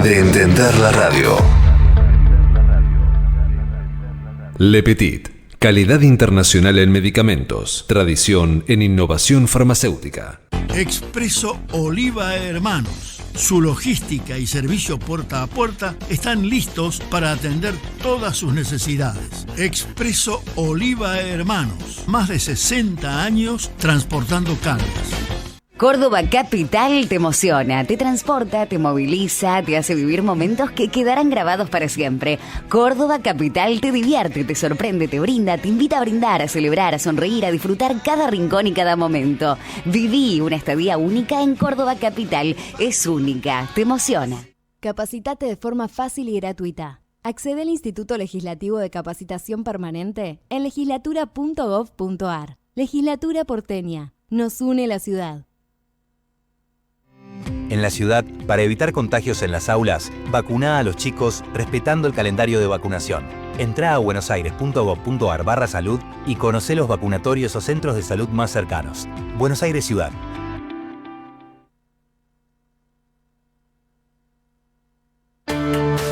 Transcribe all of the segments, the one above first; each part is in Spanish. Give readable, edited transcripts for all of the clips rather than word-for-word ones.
de entender la radio. Le Petit, calidad internacional en medicamentos, tradición en innovación farmacéutica. Expreso Oliva Hermanos. Su logística y servicio puerta a puerta están listos para atender todas sus necesidades. Expreso Oliva Hermanos. Más de 60 años transportando cargas. Córdoba Capital te emociona, te transporta, te moviliza, te hace vivir momentos que quedarán grabados para siempre. Córdoba Capital te divierte, te sorprende, te brinda, te invita a brindar, a celebrar, a sonreír, a disfrutar cada rincón y cada momento. Viví una estadía única en Córdoba Capital. Es única, te emociona. Capacitate de forma fácil y gratuita. Accede al Instituto Legislativo de Capacitación Permanente en legislatura.gov.ar. Legislatura porteña. Nos une la ciudad. En la ciudad, para evitar contagios en las aulas, vacuná a los chicos respetando el calendario de vacunación. Entrá a buenosaires.gov.ar/salud y conocé los vacunatorios o centros de salud más cercanos. Buenos Aires Ciudad.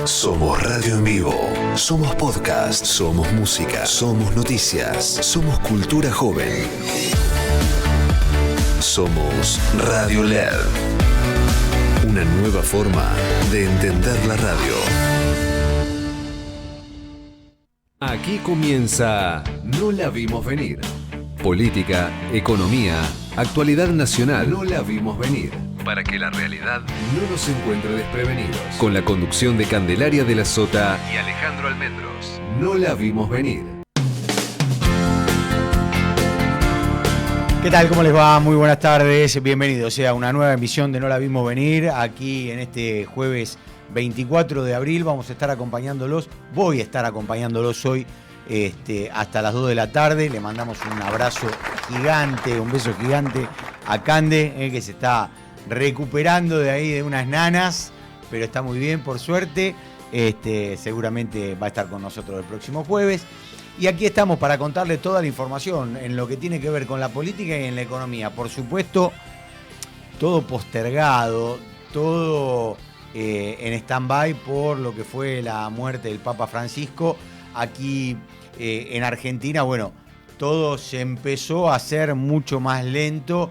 Somos radio en vivo, somos podcast, somos música, somos noticias, somos cultura joven. Somos Radio LED. Una nueva forma de entender la radio. Aquí comienza No la vimos venir. Política, economía, actualidad nacional. No la vimos venir. Para que la realidad no nos encuentre desprevenidos. Con la conducción de Candelaria de la Sota y Alejandro Almendros. No la vimos venir. ¿Qué tal? ¿Cómo les va? Muy buenas tardes. Bienvenidos a una nueva emisión de No la vimos venir. Aquí en este jueves 24 de abril vamos a estar acompañándolos. Voy a estar acompañándolos hoy hasta las 2 de la tarde. Le mandamos un abrazo gigante, un beso gigante a Cande, que se está recuperando de ahí de unas nanas, pero está muy bien, por suerte. Seguramente va a estar con nosotros el próximo jueves. Y aquí estamos para contarles toda la información en lo que tiene que ver con la política y en la economía. Por supuesto, todo postergado, todo en stand-by por lo que fue la muerte del Papa Francisco. Aquí en Argentina, bueno, todo se empezó a hacer mucho más lento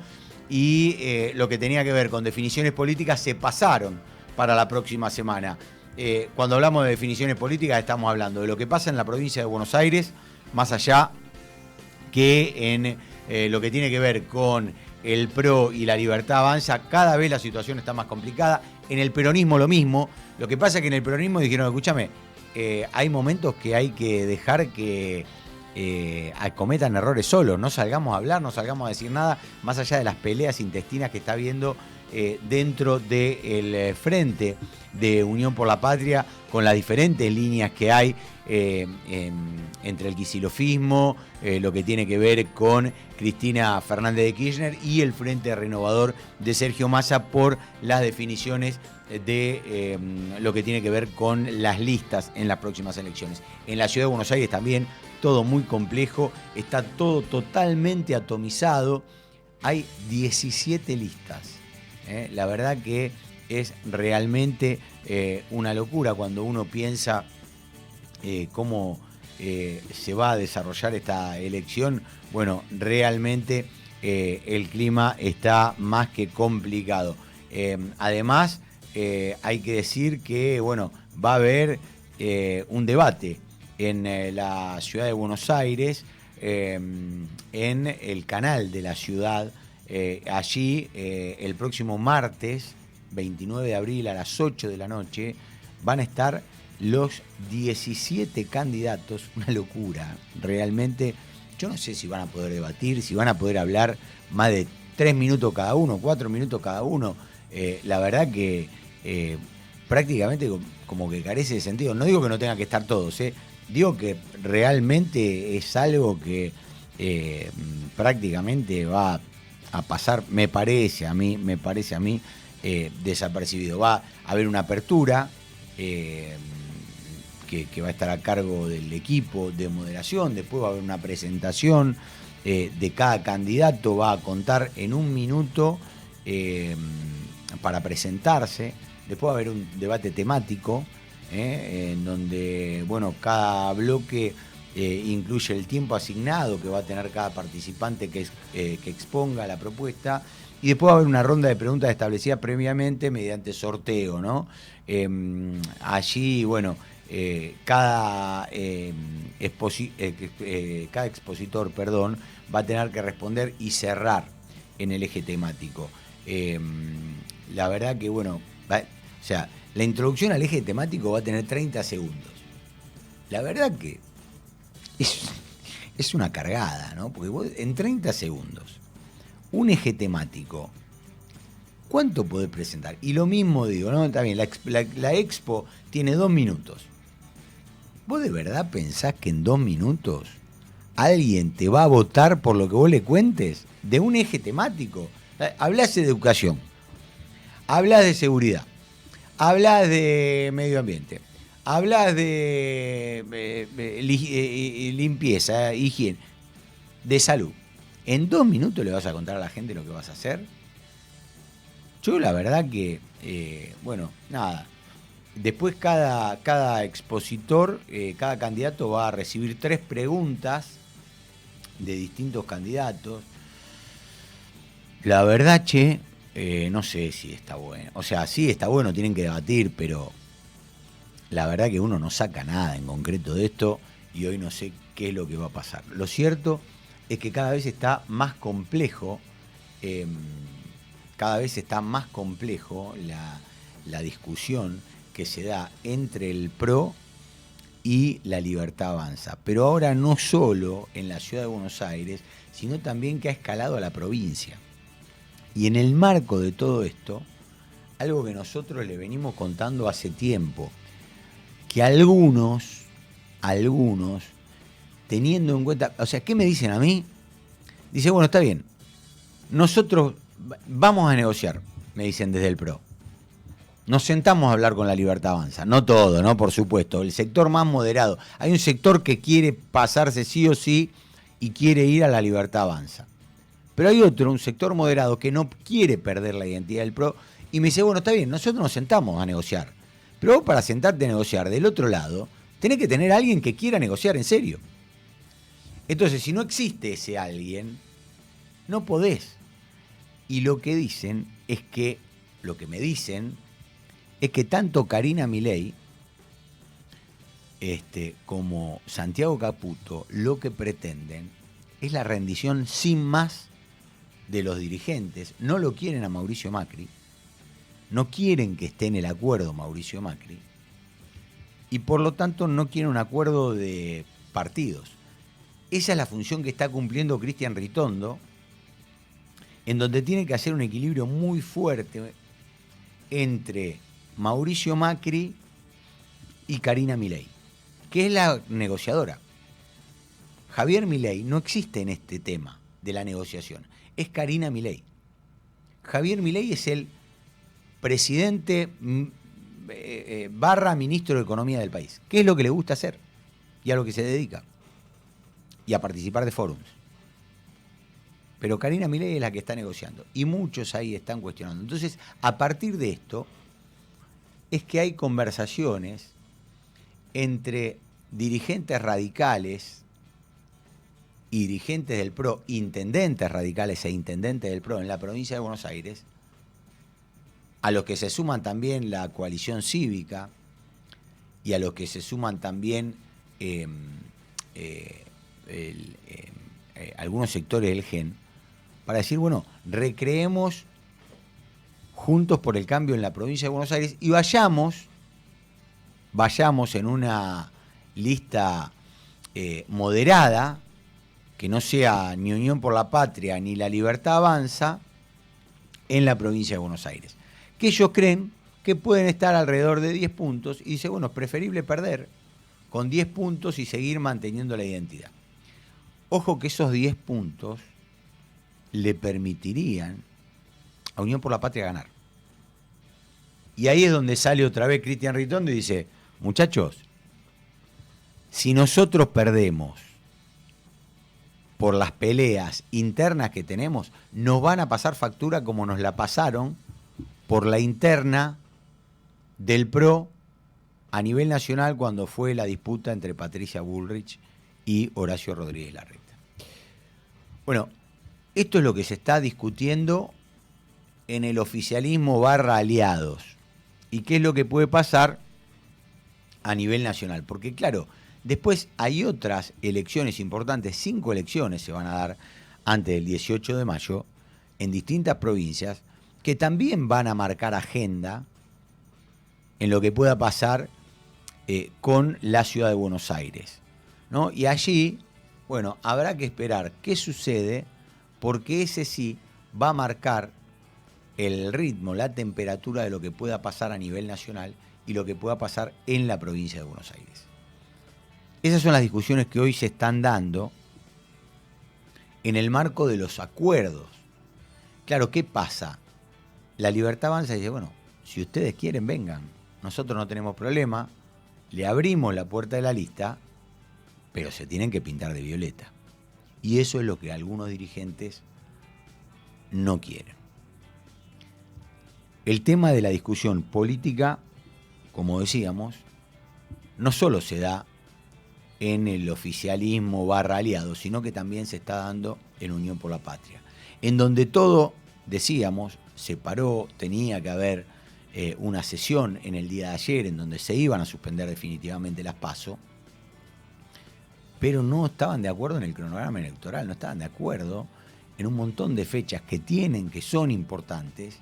y lo que tenía que ver con definiciones políticas se pasaron para la próxima semana. Cuando hablamos de definiciones políticas estamos hablando de lo que pasa en la provincia de Buenos Aires, más allá que en lo que tiene que ver con el PRO y la Libertad Avanza. Cada vez la situación está más complicada. En el peronismo lo mismo. Lo que pasa es que en el peronismo dijeron, escúchame, hay momentos que hay que dejar que cometan errores solos. No salgamos a hablar, no salgamos a decir nada, más allá de las peleas intestinas que está habiendo dentro del frente de Unión por la Patria, con las diferentes líneas que hay entre el kicilofismo, lo que tiene que ver con Cristina Fernández de Kirchner y el Frente Renovador de Sergio Massa por las definiciones de lo que tiene que ver con las listas en las próximas elecciones. En la ciudad de Buenos Aires también todo muy complejo, está todo totalmente atomizado, hay 17 listas. La verdad que es realmente una locura cuando uno piensa cómo se va a desarrollar esta elección. Bueno, realmente el clima está más que complicado. Además, hay que decir que bueno, va a haber un debate en la ciudad de Buenos Aires, en el canal de la ciudad. Allí, el próximo martes, 29 de abril a las 8 de la noche, van a estar los 17 candidatos. Una locura, realmente. Yo no sé si van a poder debatir, si van a poder hablar más de 3 minutos cada uno, 4 minutos cada uno. La verdad que prácticamente como que carece de sentido. No digo que no tengan que estar todos, digo que realmente es algo que prácticamente va a pasar, me parece a mí, desapercibido. Va a haber una apertura que va a estar a cargo del equipo de moderación, después va a haber una presentación de cada candidato, va a contar en un minuto para presentarse. Después va a haber un debate temático, en donde, bueno, cada bloque incluye el tiempo asignado que va a tener cada participante que exponga la propuesta. Y después va a haber una ronda de preguntas establecida previamente mediante sorteo, ¿no? Allí, bueno, cada expositor, va a tener que responder y cerrar en el eje temático. La verdad que, bueno, o sea, la introducción al eje temático va a tener 30 segundos. La verdad que es una cargada, ¿no? Porque vos, en 30 segundos, un eje temático, ¿cuánto podés presentar? Y lo mismo digo, ¿no? Está bien, la expo tiene 2 minutos. ¿Vos de verdad pensás que en 2 minutos alguien te va a votar por lo que vos le cuentes? De un eje temático. Hablás de educación, hablás de seguridad, hablás de medio ambiente, hablás de limpieza, higiene, de salud. ¿En 2 minutos le vas a contar a la gente lo que vas a hacer? Yo la verdad que, bueno, nada. Después cada expositor, cada candidato va a recibir 3 preguntas de distintos candidatos. La verdad, no sé si está bueno. O sea, sí está bueno, tienen que debatir, pero la verdad que uno no saca nada en concreto de esto y hoy no sé qué es lo que va a pasar. Lo cierto es que cada vez está más complejo, la discusión que se da entre el PRO y la Libertad Avanza. Pero ahora no solo en la ciudad de Buenos Aires, sino también que ha escalado a la provincia. Y en el marco de todo esto, algo que nosotros le venimos contando hace tiempo, que algunos, teniendo en cuenta, o sea, ¿qué me dicen a mí? Dice, bueno, está bien, nosotros vamos a negociar, me dicen desde el PRO. Nos sentamos a hablar con la Libertad Avanza, no todo, ¿no? Por supuesto, el sector más moderado. Hay un sector que quiere pasarse sí o sí y quiere ir a la Libertad Avanza. Pero hay otro, un sector moderado, que no quiere perder la identidad del PRO y me dice, bueno, está bien, nosotros nos sentamos a negociar. Pero vos, para sentarte a negociar del otro lado, tenés que tener a alguien que quiera negociar en serio. Entonces, si no existe ese alguien, no podés. Y lo que me dicen es que tanto Karina Milei como Santiago Caputo lo que pretenden es la rendición sin más de los dirigentes. No lo quieren a Mauricio Macri, no quieren que esté en el acuerdo Mauricio Macri y por lo tanto no quieren un acuerdo de partidos. Esa es la función que está cumpliendo Cristian Ritondo, en donde tiene que hacer un equilibrio muy fuerte entre Mauricio Macri y Karina Milei, que es la negociadora. Javier Milei no existe en este tema de la negociación, es Karina Milei. Javier Milei es el presidente / ministro de Economía del país, que es lo que le gusta hacer y a lo que se dedica, y a participar de forums. Pero Karina Milei es la que está negociando y muchos ahí están cuestionando. Entonces, a partir de esto, es que hay conversaciones entre dirigentes radicales y dirigentes del PRO, intendentes radicales e intendentes del PRO en la provincia de Buenos Aires, a los que se suman también la coalición cívica y a los que se suman también algunos sectores del GEN, para decir, bueno, recreemos Juntos por el Cambio en la provincia de Buenos Aires y vayamos en una lista moderada, que no sea ni Unión por la Patria ni la Libertad Avanza, en la provincia de Buenos Aires. Que ellos creen que pueden estar alrededor de 10 puntos y dice, bueno, es preferible perder con 10 puntos y seguir manteniendo la identidad. Ojo que esos 10 puntos le permitirían a Unión por la Patria ganar. Y ahí es donde sale otra vez Cristian Ritondo y dice, muchachos, si nosotros perdemos por las peleas internas que tenemos, nos van a pasar factura como nos la pasaron por la interna del PRO a nivel nacional cuando fue la disputa entre Patricia Bullrich y Horacio Rodríguez Larreta. Bueno, esto es lo que se está discutiendo en el oficialismo / aliados. ¿Y qué es lo que puede pasar a nivel nacional? Porque claro, después hay otras elecciones importantes, 5 elecciones se van a dar antes del 18 de mayo en distintas provincias que también van a marcar agenda en lo que pueda pasar con la ciudad de Buenos Aires, ¿no? Y allí, bueno, habrá que esperar qué sucede, porque ese sí va a marcar el ritmo, la temperatura de lo que pueda pasar a nivel nacional y lo que pueda pasar en la provincia de Buenos Aires. Esas son las discusiones que hoy se están dando en el marco de los acuerdos. Claro, ¿qué pasa? La Libertad Avanza dice, bueno, si ustedes quieren, vengan. Nosotros no tenemos problema, le abrimos la puerta de la lista, pero se tienen que pintar de violeta. Y eso es lo que algunos dirigentes no quieren. El tema de la discusión política, como decíamos, no solo se da en el oficialismo / aliado, sino que también se está dando en Unión por la Patria, en donde todo, decíamos, se paró, tenía que haber una sesión en el día de ayer en donde se iban a suspender definitivamente las PASO, pero no estaban de acuerdo en el cronograma electoral, no estaban de acuerdo en un montón de fechas que tienen, que son importantes,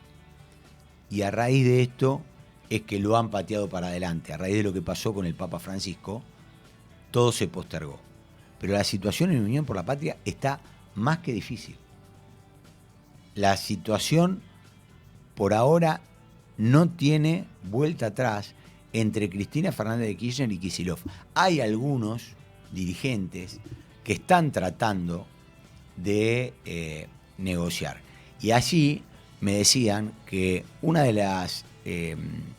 y a raíz de esto es que lo han pateado para adelante. A raíz de lo que pasó con el Papa Francisco, todo se postergó. Pero la situación en Unión por la Patria está más que difícil. La situación, por ahora, no tiene vuelta atrás entre Cristina Fernández de Kirchner y Kicillof. Hay algunos dirigentes que están tratando de negociar. Y allí me decían que una de las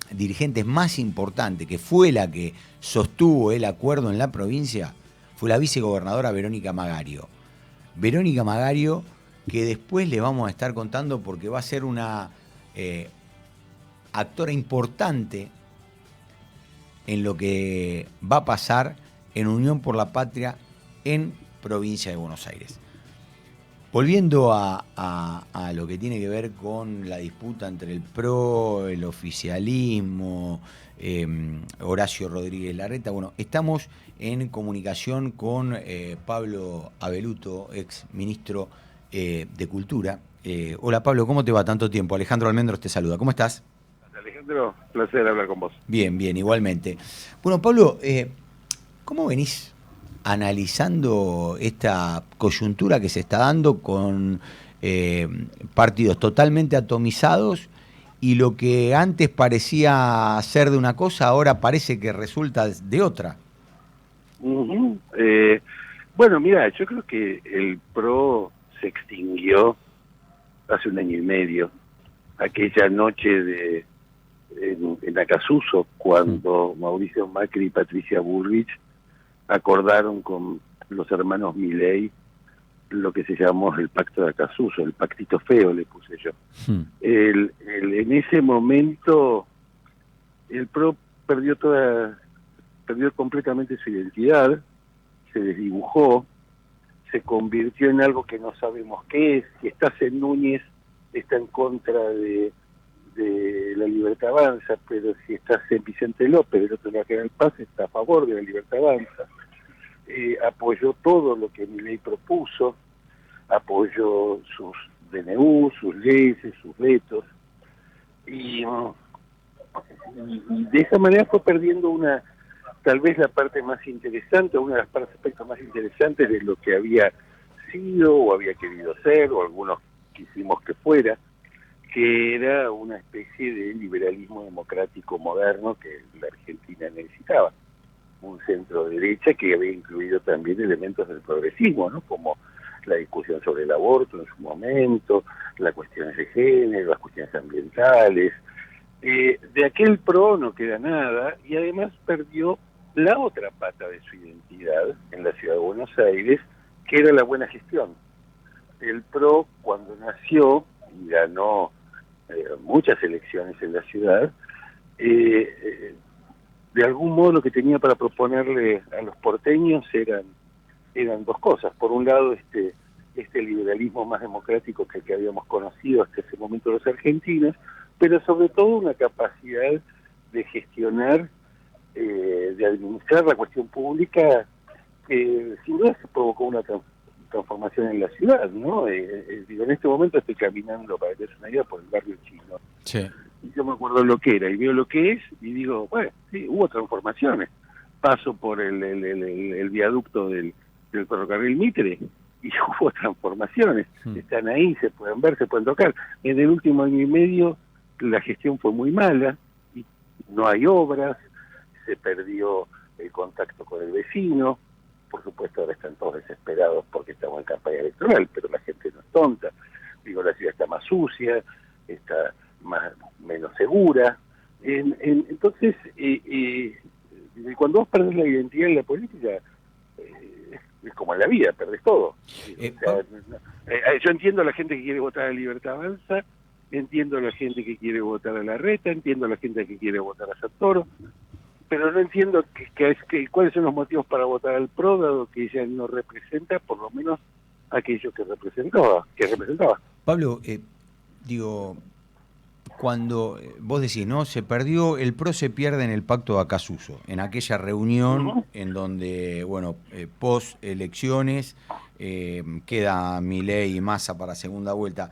dirigentes más importantes, que fue la que sostuvo el acuerdo en la provincia, fue la vicegobernadora Verónica Magario. Verónica Magario, que después le vamos a estar contando porque va a ser una actora importante en lo que va a pasar en Unión por la Patria en provincia de Buenos Aires. Volviendo a lo que tiene que ver con la disputa entre el PRO, el oficialismo, Horacio Rodríguez Larreta, bueno, estamos en comunicación con Pablo Abeluto, ex ministro de Cultura. Hola Pablo, ¿cómo te va? Tanto tiempo. Alejandro Almendros te saluda. ¿Cómo estás? Alejandro, placer hablar con vos. Bien, igualmente. Bueno, Pablo, ¿cómo venís analizando esta coyuntura que se está dando con partidos totalmente atomizados y lo que antes parecía ser de una cosa, ahora parece que resulta de otra? Bueno, mira, yo creo que el PRO se extinguió hace 1 año y medio, aquella noche en Acasuso, cuando Mauricio Macri y Patricia Bullrich acordaron con los hermanos Milei lo que se llamó el pacto de Acasuso, el pactito feo le puse yo. En ese momento el PRO perdió completamente su identidad, se desdibujó, se convirtió en algo que no sabemos qué es. Si Stassen Núñez está en contra de la Libertad Avanza, pero si Stassen Vicente López, del otro lado que era el Paz, está a favor de la Libertad Avanza. Apoyó todo lo que Milei propuso, apoyó sus DNU, sus leyes, sus vetos, y de esa manera fue perdiendo tal vez la parte más interesante, uno de los aspectos más interesantes de lo que había sido o había querido ser, o algunos quisimos que fuera, que era una especie de liberalismo democrático moderno que la Argentina necesitaba. Un centro derecha que había incluido también elementos del progresismo, ¿no? Como la discusión sobre el aborto en su momento, las cuestiones de género, las cuestiones ambientales. De aquel PRO no queda nada, y además perdió la otra pata de su identidad en la ciudad de Buenos Aires, que era la buena gestión. El PRO, cuando nació y ganó muchas elecciones en la ciudad, de algún modo lo que tenía para proponerle a los porteños eran dos cosas. Por un lado, este liberalismo más democrático que el que habíamos conocido hasta ese momento los argentinos, pero sobre todo una capacidad de gestionar, de administrar la cuestión pública, que sin duda se provocó una transformación en la ciudad, ¿no? Digo, en este momento estoy caminando, para que es una idea, por el barrio chino. Sí. Y yo me acuerdo lo que era, y veo lo que es, y digo, bueno, sí, hubo transformaciones. Paso por el viaducto del ferrocarril Mitre, y hubo transformaciones. Están ahí, se pueden ver, se pueden tocar. En el último año y medio la gestión fue muy mala, y no hay obras, se perdió el contacto con el vecino. Por supuesto ahora están todos desesperados porque estamos en campaña electoral, pero la gente no es tonta. Digo, la ciudad está más sucia, está menos segura. Entonces, cuando vos perdés la identidad en la política, es como en la vida, perdés todo. Yo entiendo a la gente que quiere votar a Libertad Avanza, entiendo a la gente que quiere votar a Larreta, entiendo a la gente que quiere votar a Santoro, pero no entiendo cuáles son los motivos para votar al PRO, dado que ella no representa, por lo menos, aquello que representaba. Pablo, cuando vos decís, ¿no? El PRO se pierde en el pacto de Acasuso, en aquella reunión en donde, bueno, post elecciones, queda Milei y Massa para segunda vuelta.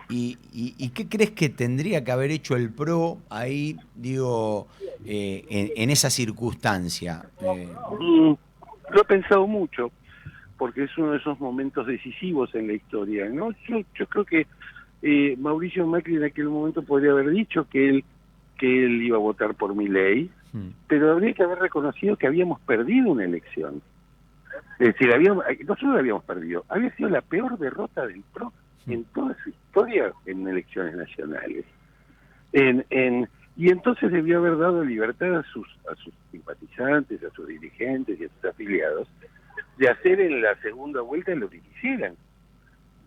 ¿Y qué crees que tendría que haber hecho el PRO ahí, en esa circunstancia? Lo he pensado mucho, porque es uno de esos momentos decisivos en la historia, ¿no? Yo creo que Mauricio Macri en aquel momento podría haber dicho que él iba a votar por Milei, pero habría que haber reconocido que habíamos perdido una elección. Es decir, no solo la habíamos perdido, había sido la peor derrota del PRO en toda su historia en elecciones nacionales. Y entonces debió haber dado libertad a sus simpatizantes, a sus dirigentes y a sus afiliados de hacer en la segunda vuelta lo que quisieran.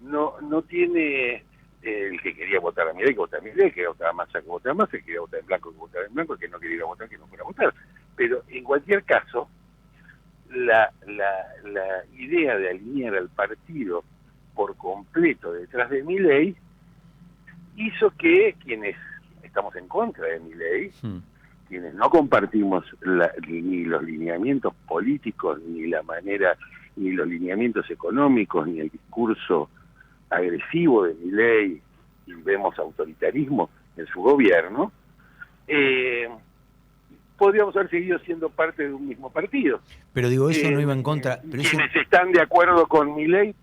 No tiene el que quería votar a Milei que votar a Milei, el que quería votar a Massa que votar a Massa, el que quería votar en blanco que votar en blanco, el que no quería votar que no fuera a votar. Pero en cualquier caso, la idea de alinear al partido por completo detrás de Milei hizo que quienes estamos en contra de Milei, quienes no compartimos ni los lineamientos políticos, ni la manera, ni los lineamientos económicos, ni el discurso agresivo de Milei, y vemos autoritarismo en su gobierno, podríamos haber seguido siendo parte de un mismo partido. Pero eso no iba en contra. Pero quienes están de acuerdo con Milei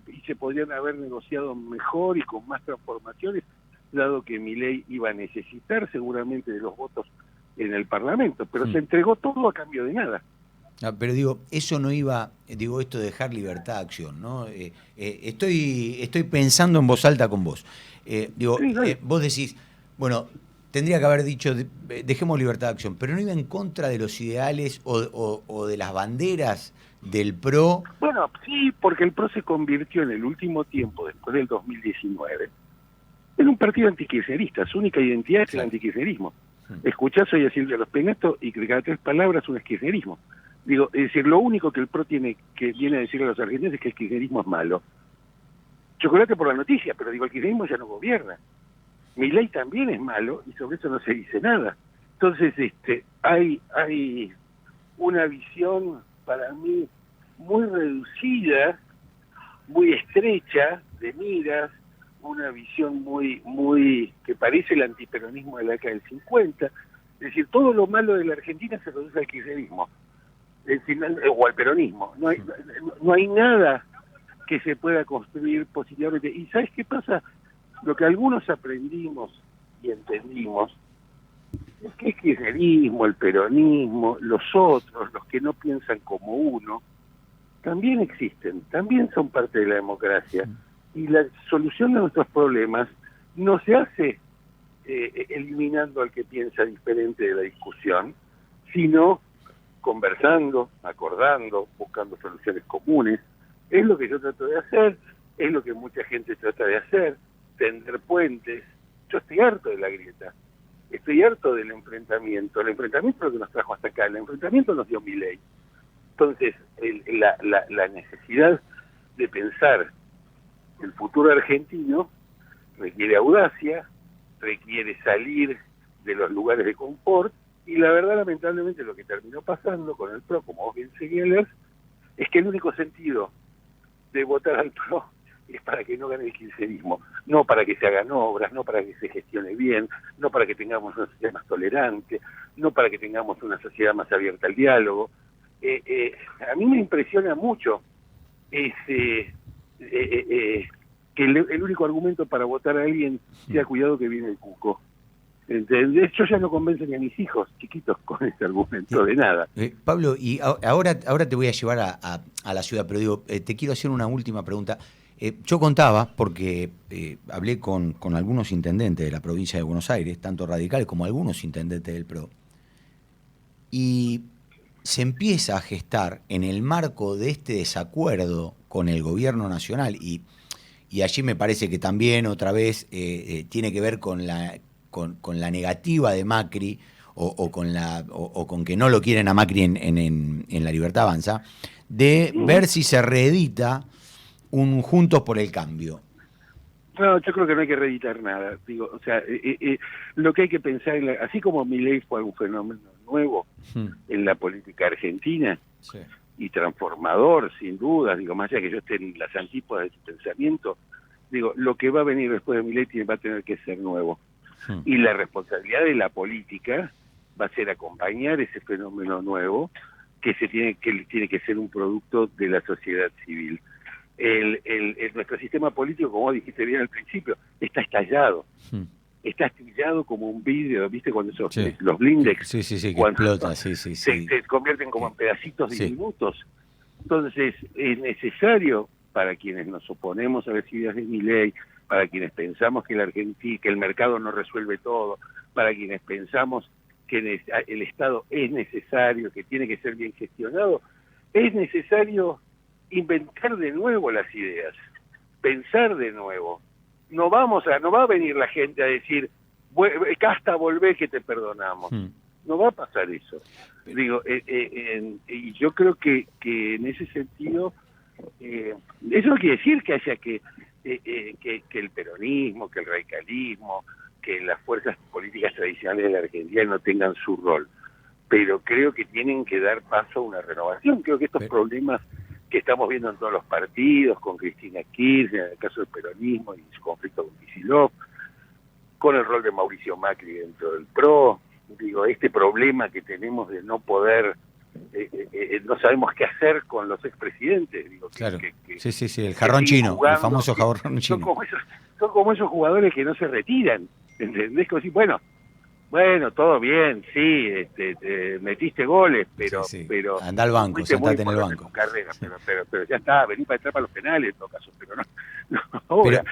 y se podrían haber negociado mejor y con más transformaciones, dado que Milei iba a necesitar seguramente de los votos en el Parlamento, pero se entregó todo a cambio de nada. Pero eso no iba, esto de dejar libertad de acción, ¿no? Estoy pensando en voz alta con vos. Vos decís, bueno, tendría que haber dicho, dejemos libertad de acción, pero no iba en contra de los ideales o de las banderas del PRO. Bueno, sí, porque el PRO se convirtió en el último tiempo, después del 2019, en un partido antikirchnerista. Su única identidad es el antikirchnerismo. Escuchás hoy a Silvia Los Penato y cada 3 palabras un kirchnerismo. Es decir, lo único que el PRO viene a decirle a los argentinos es que el kirchnerismo es malo. Chocolate por la noticia, pero el kirchnerismo ya no gobierna. Milei también es malo y sobre eso no se dice nada. Entonces, hay una visión para mí muy reducida, muy estrecha de miras, una visión muy que parece el antiperonismo de la década del 50. Es decir, todo lo malo de la Argentina se reduce al kirchnerismo, o al peronismo. No hay nada que se pueda construir positivamente. ¿Y sabes qué pasa? Lo que algunos aprendimos y entendimos es que el kirchnerismo, el peronismo, los otros, los que no piensan como uno, también existen, también son parte de la democracia. Y la solución de nuestros problemas no se hace eliminando al que piensa diferente de la discusión, sino conversando, acordando, buscando soluciones comunes. Es lo que yo trato de hacer, es lo que mucha gente trata de hacer, tender puentes. Yo estoy harto de la grieta. estoy harto del enfrentamiento. El enfrentamiento es lo que nos trajo hasta acá, el enfrentamiento nos dio Milei. Entonces, la necesidad de pensar el futuro argentino requiere audacia, requiere salir de los lugares de confort, y la verdad, lamentablemente, lo que terminó pasando con el PRO, como vos bien señalás, es que el único sentido de votar al PRO es para que no gane el kirchnerismo, no para que se hagan obras, no para que se gestione bien, no para que tengamos una sociedad más tolerante, no para que tengamos una sociedad más abierta al diálogo. A mí me impresiona mucho que el único argumento para votar a alguien sea cuidado que viene el cuco. ¿Entendés? Yo ya no convenzo ni a mis hijos chiquitos con ese argumento de nada. Pablo, y ahora te voy a llevar a la ciudad, pero digo, te quiero hacer una última pregunta. Yo contaba, porque hablé con algunos intendentes de la provincia de Buenos Aires, tanto radicales como algunos intendentes del PRO, y se empieza a gestar en el marco de este desacuerdo con el gobierno nacional, y allí me parece que también otra vez tiene que ver con la negativa de Macri o con que no lo quieren a Macri en La Libertad Avanza, de ver si se reedita un Juntos por el Cambio. No, yo creo que no hay que reeditar nada. Digo, o sea, lo que hay que pensar, así como Milei fue un fenómeno nuevo en la política argentina, Sí. y transformador, sin duda, digo, más allá que yo esté en las antípodas de su pensamiento, digo, lo que va a venir después de Milei va a tener que ser nuevo. Y la responsabilidad de la política va a ser acompañar ese fenómeno nuevo que tiene que ser un producto de la sociedad civil. Nuestro sistema político, como dijiste bien al principio, está estallado. Está estillado como un vidrio, ¿viste? Cuando los blindex que cuando explota, se convierten como en pedacitos Sí. diminutos. Entonces, es necesario para quienes nos oponemos a las ideas de Milei, para quienes pensamos que que el mercado no resuelve todo, para quienes pensamos que el Estado es necesario, que tiene que ser bien gestionado, es necesario inventar de nuevo las ideas, pensar de nuevo. No va a venir la gente a decir, casta, volvé que te perdonamos. No va a pasar eso. Digo, y yo creo que en ese sentido, eso no quiere decir que haya que el peronismo, que el radicalismo, que las fuerzas políticas tradicionales de la Argentina no tengan su rol, pero creo que tienen que dar paso a una renovación. Creo que estos problemas que estamos viendo en todos los partidos, con Cristina Kirchner, en el caso del peronismo y su conflicto con Kicillof, con el rol de Mauricio Macri dentro del PRO, digo, este problema que tenemos de no poder, no sabemos qué hacer con los expresidentes. Digo, Claro. que Sí, el jarrón chino, jugando, el famoso jarrón chino. Son como esos jugadores que no se retiran, ¿entendés? Como si, bueno, todo bien, sí, metiste goles, pero anda al banco, fuiste muy sentate en el importante banco. tu carrera, pero ya está, vení para entrar para los penales en todo caso, pero no ahora.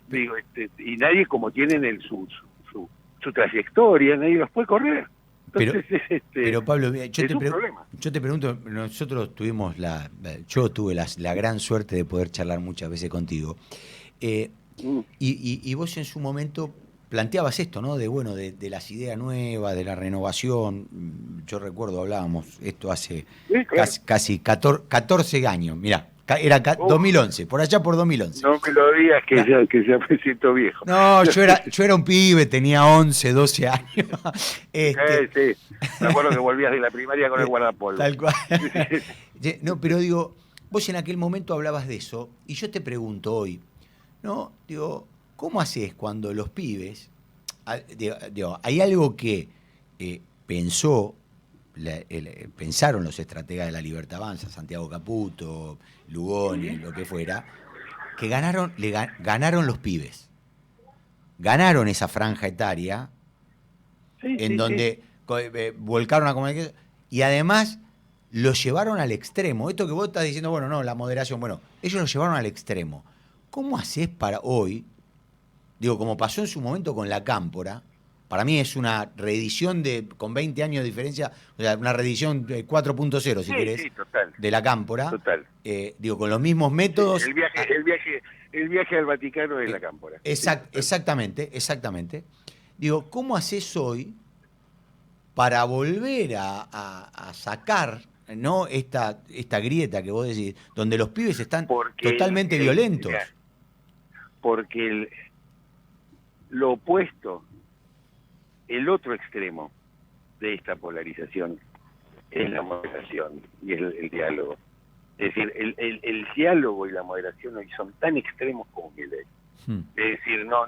Digo, y nadie, como tienen su trayectoria, nadie los puede correr. Entonces, pero Pablo, mira, yo problema. te pregunto, nosotros tuvimos yo tuve la gran suerte de poder charlar muchas veces contigo, y vos en su momento planteabas esto, ¿no? De las ideas nuevas, de la renovación. Yo recuerdo, hablábamos esto hace casi 14 años, mirá, era 2011, por allá por 2011. No me lo digas que ya me siento viejo. No, yo era un pibe, tenía 11, 12 años. Sí, me acuerdo que volvías de la primaria con el guardapolvo. Tal cual. No, pero digo, vos en aquel momento hablabas de eso, y yo te pregunto hoy, ¿no? Digo, ¿cómo haces cuando los pibes, hay algo que pensaron los estrategas de La Libertad Avanza, Santiago Caputo, Lugones, lo que fuera, que ganaron los pibes, ganaron esa franja etaria donde volcaron a comunicación y además lo llevaron al extremo. Esto que vos estás diciendo, bueno, no, la moderación, bueno, ellos lo llevaron al extremo. ¿Cómo haces para hoy? Digo, como pasó en su momento con La Cámpora, para mí es una reedición con 20 años de diferencia, o sea, una reedición 4.0, si querés, total, de La Cámpora. Total. Digo, con los mismos métodos. El viaje al Vaticano de La Cámpora. Exactamente. Digo, ¿cómo haces hoy para volver a sacar, ¿no? esta grieta que vos decís, donde los pibes están Porque totalmente mira, violentos? porque lo opuesto, el otro extremo de esta polarización es la moderación y el diálogo. Es decir, el diálogo y la moderación hoy son tan extremos como Milei. Es decir, no,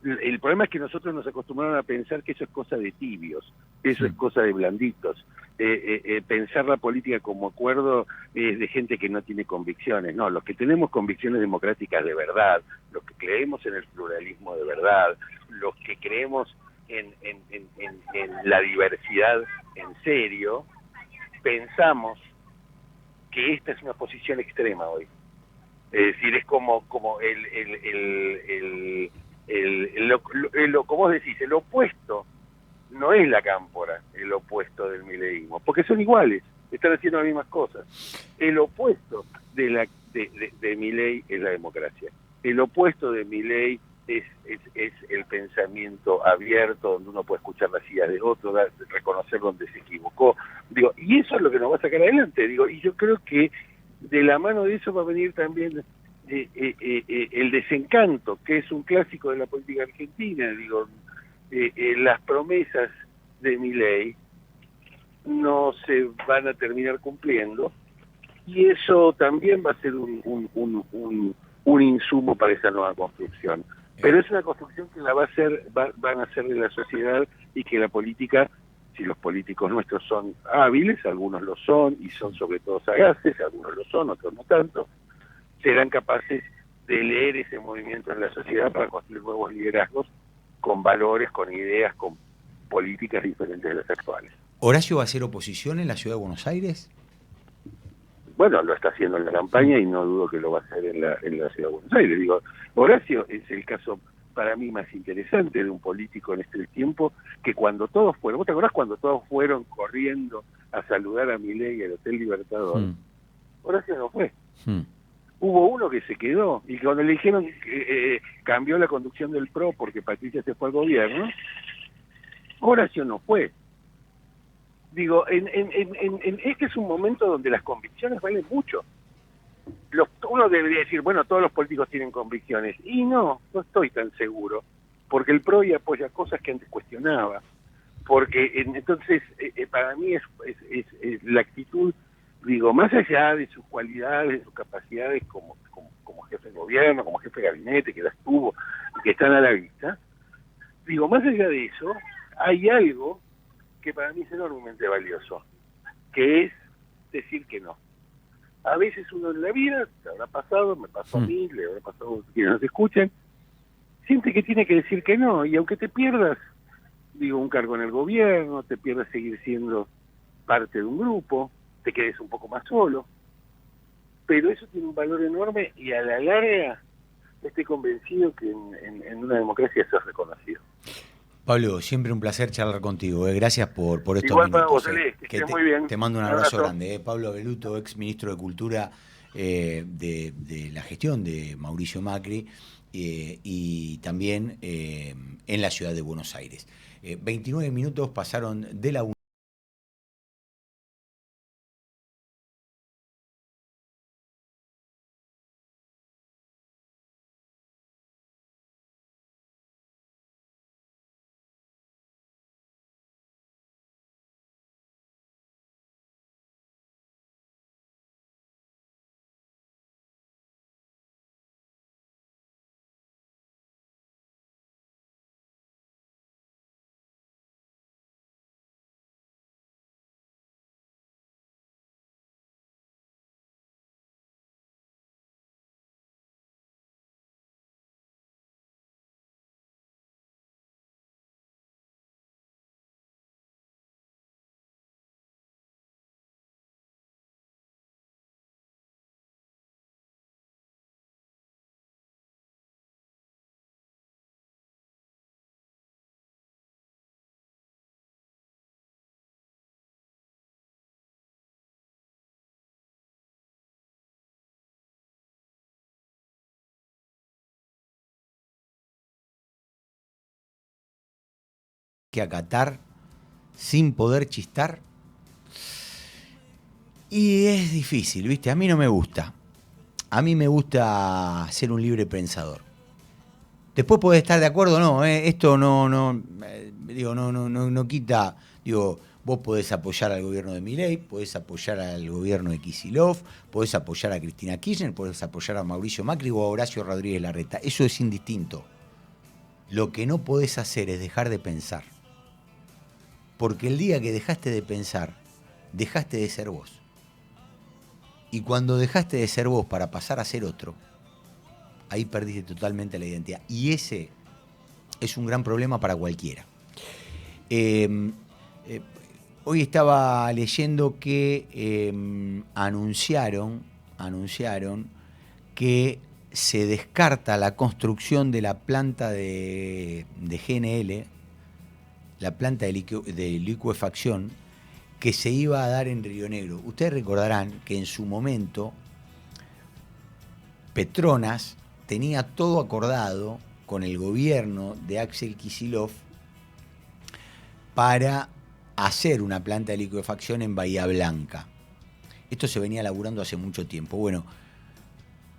el problema es que nosotros nos acostumbraron a pensar que eso es cosa de tibios, eso es cosa de blanditos. Pensar la política como acuerdo es de gente que no tiene convicciones. No, los que tenemos convicciones democráticas de verdad, los que creemos en el pluralismo de verdad, los que creemos en la diversidad en serio, pensamos que esta es una posición extrema hoy. Es decir, es como como vos decís, el opuesto no es la cámpora, el opuesto del mileísmo, porque son iguales, están haciendo las mismas cosas. El opuesto de Milei es la democracia. El opuesto de Milei es el pensamiento abierto, donde uno puede escuchar las ideas de otro, reconocer donde se equivocó. Digo, y eso es lo que nos va a sacar adelante. Digo, y yo creo que de la mano de eso va a venir también el desencanto, que es un clásico de la política argentina. Digo, las promesas de Milei no se van a terminar cumpliendo, y eso también va a ser un insumo para esa nueva construcción. Pero es una construcción que la van a hacer de la sociedad, y que la política, si los políticos nuestros son hábiles, algunos lo son y son sobre todo sagaces, algunos lo son, otros no tanto, serán capaces de leer ese movimiento en la sociedad para construir nuevos liderazgos con valores, con ideas, con políticas diferentes de las actuales. ¿Horacio va a hacer oposición en la ciudad de Buenos Aires? Bueno, lo está haciendo en la campaña y no dudo que lo va a hacer en la ciudad de Buenos Aires. Digo, Horacio es el caso para mí más interesante de un político en este tiempo, que cuando todos fueron, ¿vos te acordás cuando todos fueron corriendo a saludar a Milei al Hotel Libertador? Horacio no fue. Hubo uno que se quedó, y cuando le dijeron que cambió la conducción del PRO porque Patricia se fue al gobierno, Horacio no fue. Digo, este es un momento donde las convicciones valen mucho. Uno debería decir, bueno, todos los políticos tienen convicciones, y no estoy tan seguro, porque el PRO y apoya cosas que antes cuestionaba, porque entonces para mí es la actitud, digo, más allá de sus cualidades, de sus capacidades como jefe de gobierno, como jefe de gabinete, que las tuvo y que están a la vista, digo, más allá de eso, hay algo que para mí es enormemente valioso, que es decir que no. A veces uno en la vida, te habrá pasado, me pasó a mí, le habrá pasado a quienes nos escuchan, siente que tiene que decir que no, y aunque te pierdas, digo, un cargo en el gobierno, te pierdas seguir siendo parte de un grupo, te quedes un poco más solo, pero eso tiene un valor enorme, y a la larga estoy convencido que en una democracia eso es reconocido. Pablo, siempre un placer charlar contigo. Gracias por estos Igual minutos. para vos, Ale, que estés muy bien. Te mando un abrazo grande. Pablo Abeluto, ex ministro de Cultura de la gestión de Mauricio Macri, y también en la ciudad de Buenos Aires. 29 minutos pasaron de la que acatar sin poder chistar. Y es difícil, ¿viste? A mí no me gusta. A mí me gusta ser un libre pensador. Después podés estar de acuerdo o no, esto no quita, vos podés apoyar al gobierno de Milei, podés apoyar al gobierno de Kicillof, podés apoyar a Cristina Kirchner, podés apoyar a Mauricio Macri o a Horacio Rodríguez Larreta. Eso es indistinto. Lo que no podés hacer es dejar de pensar. Porque el día que dejaste de pensar, dejaste de ser vos. Y cuando dejaste de ser vos para pasar a ser otro, ahí perdiste totalmente la identidad. Y ese es un gran problema para cualquiera. Hoy estaba leyendo que anunciaron que se descarta la construcción de la planta de GNL, la planta de licuefacción, que se iba a dar en Río Negro. Ustedes recordarán que en su momento Petronas tenía todo acordado con el gobierno de Axel Kicillof para hacer una planta de licuefacción en Bahía Blanca. Esto se venía laburando hace mucho tiempo. Bueno,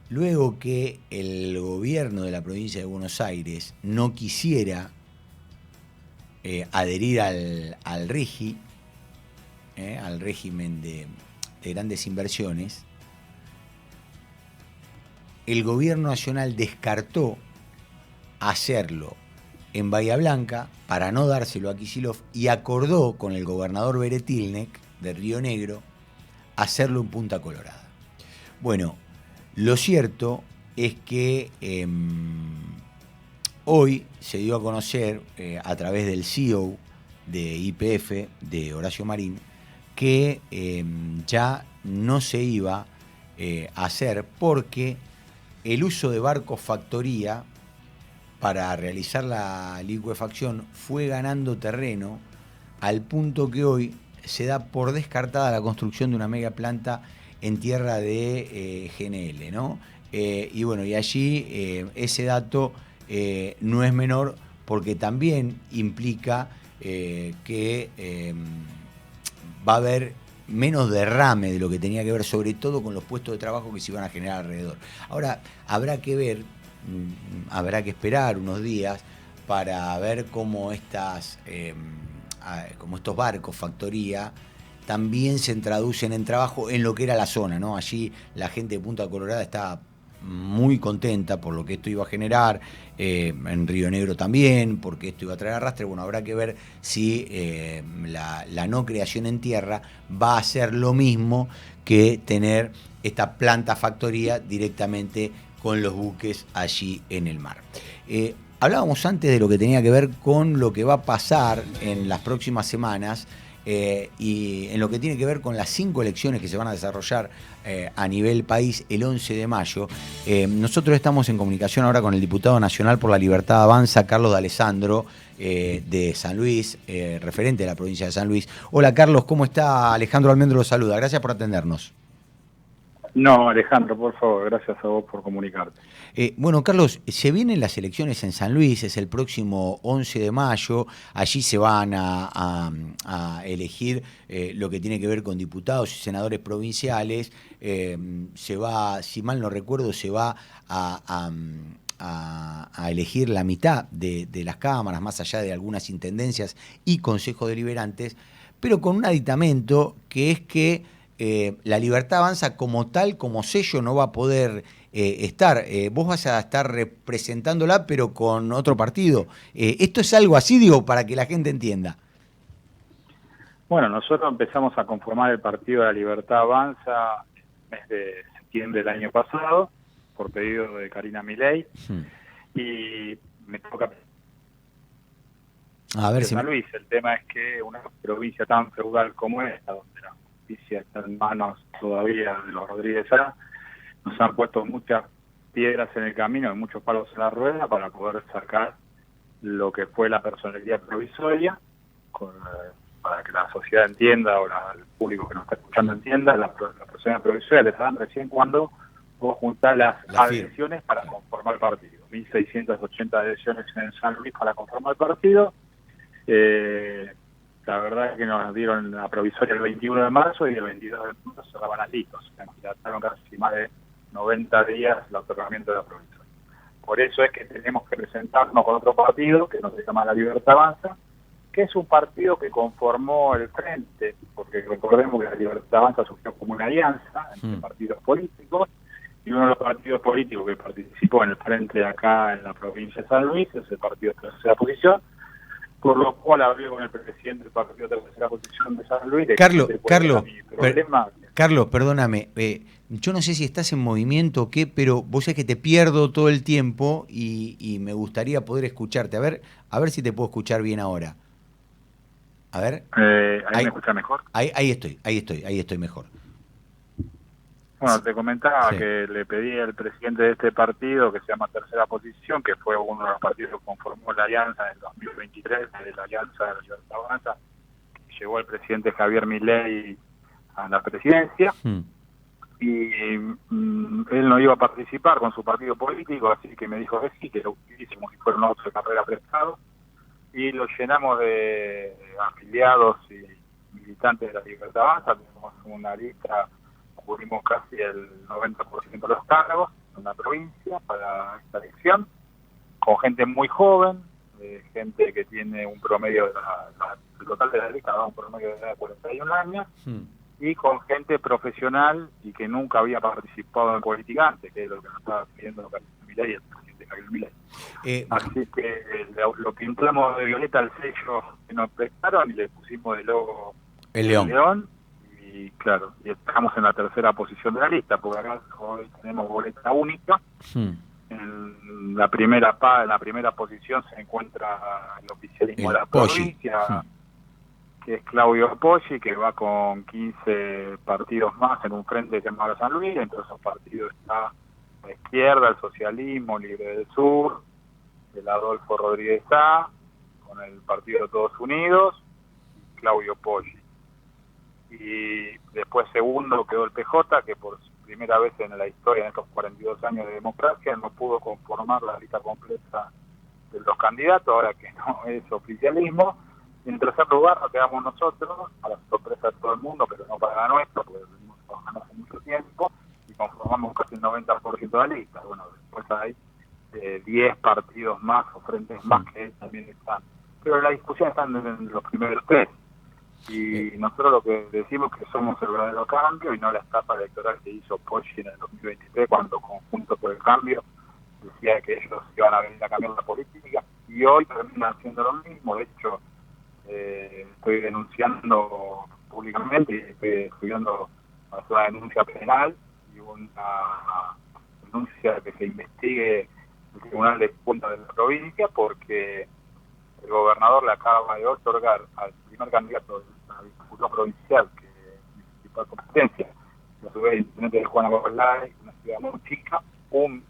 luego que el gobierno de la provincia de Buenos Aires no quisiera adherir al RIGI, al régimen de grandes inversiones, el gobierno nacional descartó hacerlo en Bahía Blanca para no dárselo a Kicillof y acordó con el gobernador Beretilnec de Río Negro hacerlo en Punta Colorada. Bueno, lo cierto es que hoy se dio a conocer a través del CEO de YPF, de Horacio Marín, que ya no se iba a hacer porque el uso de barcos factoría para realizar la licuefacción fue ganando terreno al punto que hoy se da por descartada la construcción de una mega planta en tierra de GNL, ¿no? Y bueno, y allí ese dato no es menor porque también implica que va a haber menos derrame de lo que tenía que ver, sobre todo con los puestos de trabajo que se iban a generar alrededor. Ahora, habrá que ver, habrá que esperar unos días para ver cómo estos barcos factoría también se traducen en trabajo en lo que era la zona, ¿no? Allí la gente de Punta Colorada está muy contenta por lo que esto iba a generar, en Río Negro también, porque esto iba a traer arrastre. Bueno, habrá que ver si la no creación en tierra va a ser lo mismo que tener esta planta factoría directamente con los buques allí en el mar. Hablábamos antes de lo que tenía que ver con lo que va a pasar en las próximas semanas y en lo que tiene que ver con las 5 elecciones que se van a desarrollar a nivel país el 11 de mayo. Nosotros estamos en comunicación ahora con el diputado nacional por la Libertad Avanza, Carlos D'Alessandro, de San Luis, referente de la provincia de San Luis. Hola Carlos, ¿cómo está? Alejandro Almendro lo saluda, gracias por atendernos. No, Alejandro, por favor, gracias a vos por comunicarte. Bueno, Carlos, se vienen las elecciones en San Luis, es el próximo 11 de mayo, allí se van a elegir lo que tiene que ver con diputados y senadores provinciales, se va, si mal no recuerdo, se va a elegir la mitad de las cámaras, más allá de algunas intendencias y consejos deliberantes, pero con un aditamento que es que la Libertad Avanza como tal, como sello, no va a poder estar. Vos vas a estar representándola, pero con otro partido. ¿Esto es algo así, digo, para que la gente entienda? Bueno, nosotros empezamos a conformar el partido de la Libertad Avanza en el mes de septiembre del año pasado, por pedido de Karina Milei, y me toca... A ver si... San Luis, el tema es que una provincia tan feudal como esta, donde la justicia está en manos todavía de los Rodríguez Sá, nos han puesto muchas piedras en el camino y muchos palos en la rueda para poder sacar lo que fue la personalidad provisoria, para que la sociedad entienda, o el público que nos está escuchando entienda, la personalidad provisoria les dan recién cuando vos juntás las adhesiones para conformar el partido. 1.680 adhesiones en San Luis para conformar el partido, La verdad es que nos dieron la provisoria el 21 de marzo y el 22 de marzo cerraban las listas. Se dilataron casi más de 90 días el otorgamiento de la provisoria. Por eso es que tenemos que presentarnos con otro partido, que no se llama La Libertad Avanza, que es un partido que conformó el Frente, porque recordemos que La Libertad Avanza surgió como una alianza entre partidos políticos, y uno de los partidos políticos que participó en el Frente acá en la provincia de San Luis es el partido de tercera posición, por lo cual hablé con el presidente del partido de tercera posición de San Luis. Carlos, perdóname, yo no sé si estás en movimiento o qué, pero vos sabés que te pierdo todo el tiempo y me gustaría poder escucharte. A ver si te puedo escuchar bien ahora. A ver. ¿Ahí me escuchas mejor? Ahí estoy mejor. Bueno, te comentaba que le pedí al presidente de este partido, que se llama Tercera Posición, que fue uno de los partidos que conformó la alianza en el 2023, de la Alianza de la Libertad Avanza, que llegó el presidente Javier Milei a la presidencia, y él no iba a participar con su partido político, así que me dijo que sí, que lo utilísimos y fueron otros de carrera prestados, y lo llenamos de afiliados y militantes de la Libertad Avanza. Tenemos una lista, cubrimos casi el 90% de los cargos en la provincia para esta elección, con gente muy joven, gente que tiene un promedio el total de la lista da un promedio de edad de 41 años, y con gente profesional y que nunca había participado en política antes, que es lo que nos estaba pidiendo Milei y el presidente Javier Milei. Así que lo pintamos de violeta al sello que nos prestaron y le pusimos de logo el león. Y claro, y estamos en la tercera posición de la lista, porque acá hoy tenemos boleta única. En la primera posición se encuentra el oficialismo de la provincia, que es Claudio Poggi, que va con 15 partidos más en un frente llamado San Luis. Entre esos partidos está la izquierda, el socialismo, Libre del Sur, el Adolfo Rodríguez A, con el Partido de Todos Unidos, y Claudio Poggi. Y después segundo quedó el PJ, que por primera vez en la historia, en estos 42 años de democracia, no pudo conformar la lista completa de los candidatos, ahora que no es oficialismo. Y en tercer lugar nos quedamos nosotros, a la sorpresa de todo el mundo, pero no para la nuestra, porque venimos trabajando hace mucho tiempo, y conformamos casi el 90% de la lista. Bueno, después hay 10 partidos más o frentes más que también están. Pero la discusión está en los primeros 3. Y nosotros lo que decimos es que somos el verdadero cambio y no la estafa electoral que hizo Poggi en el 2023, cuando Conjunto por el Cambio decía que ellos iban a venir a cambiar la política, y hoy terminan haciendo lo mismo. De hecho, estoy denunciando públicamente y estoy estudiando una denuncia penal y una denuncia de que se investigue el Tribunal de Cuentas de la provincia, porque el gobernador le acaba de otorgar al primer candidato de la diputación provincial, que es municipal competencia, que a su vez intendente de Juana Coslay, una ciudad muy chica, $1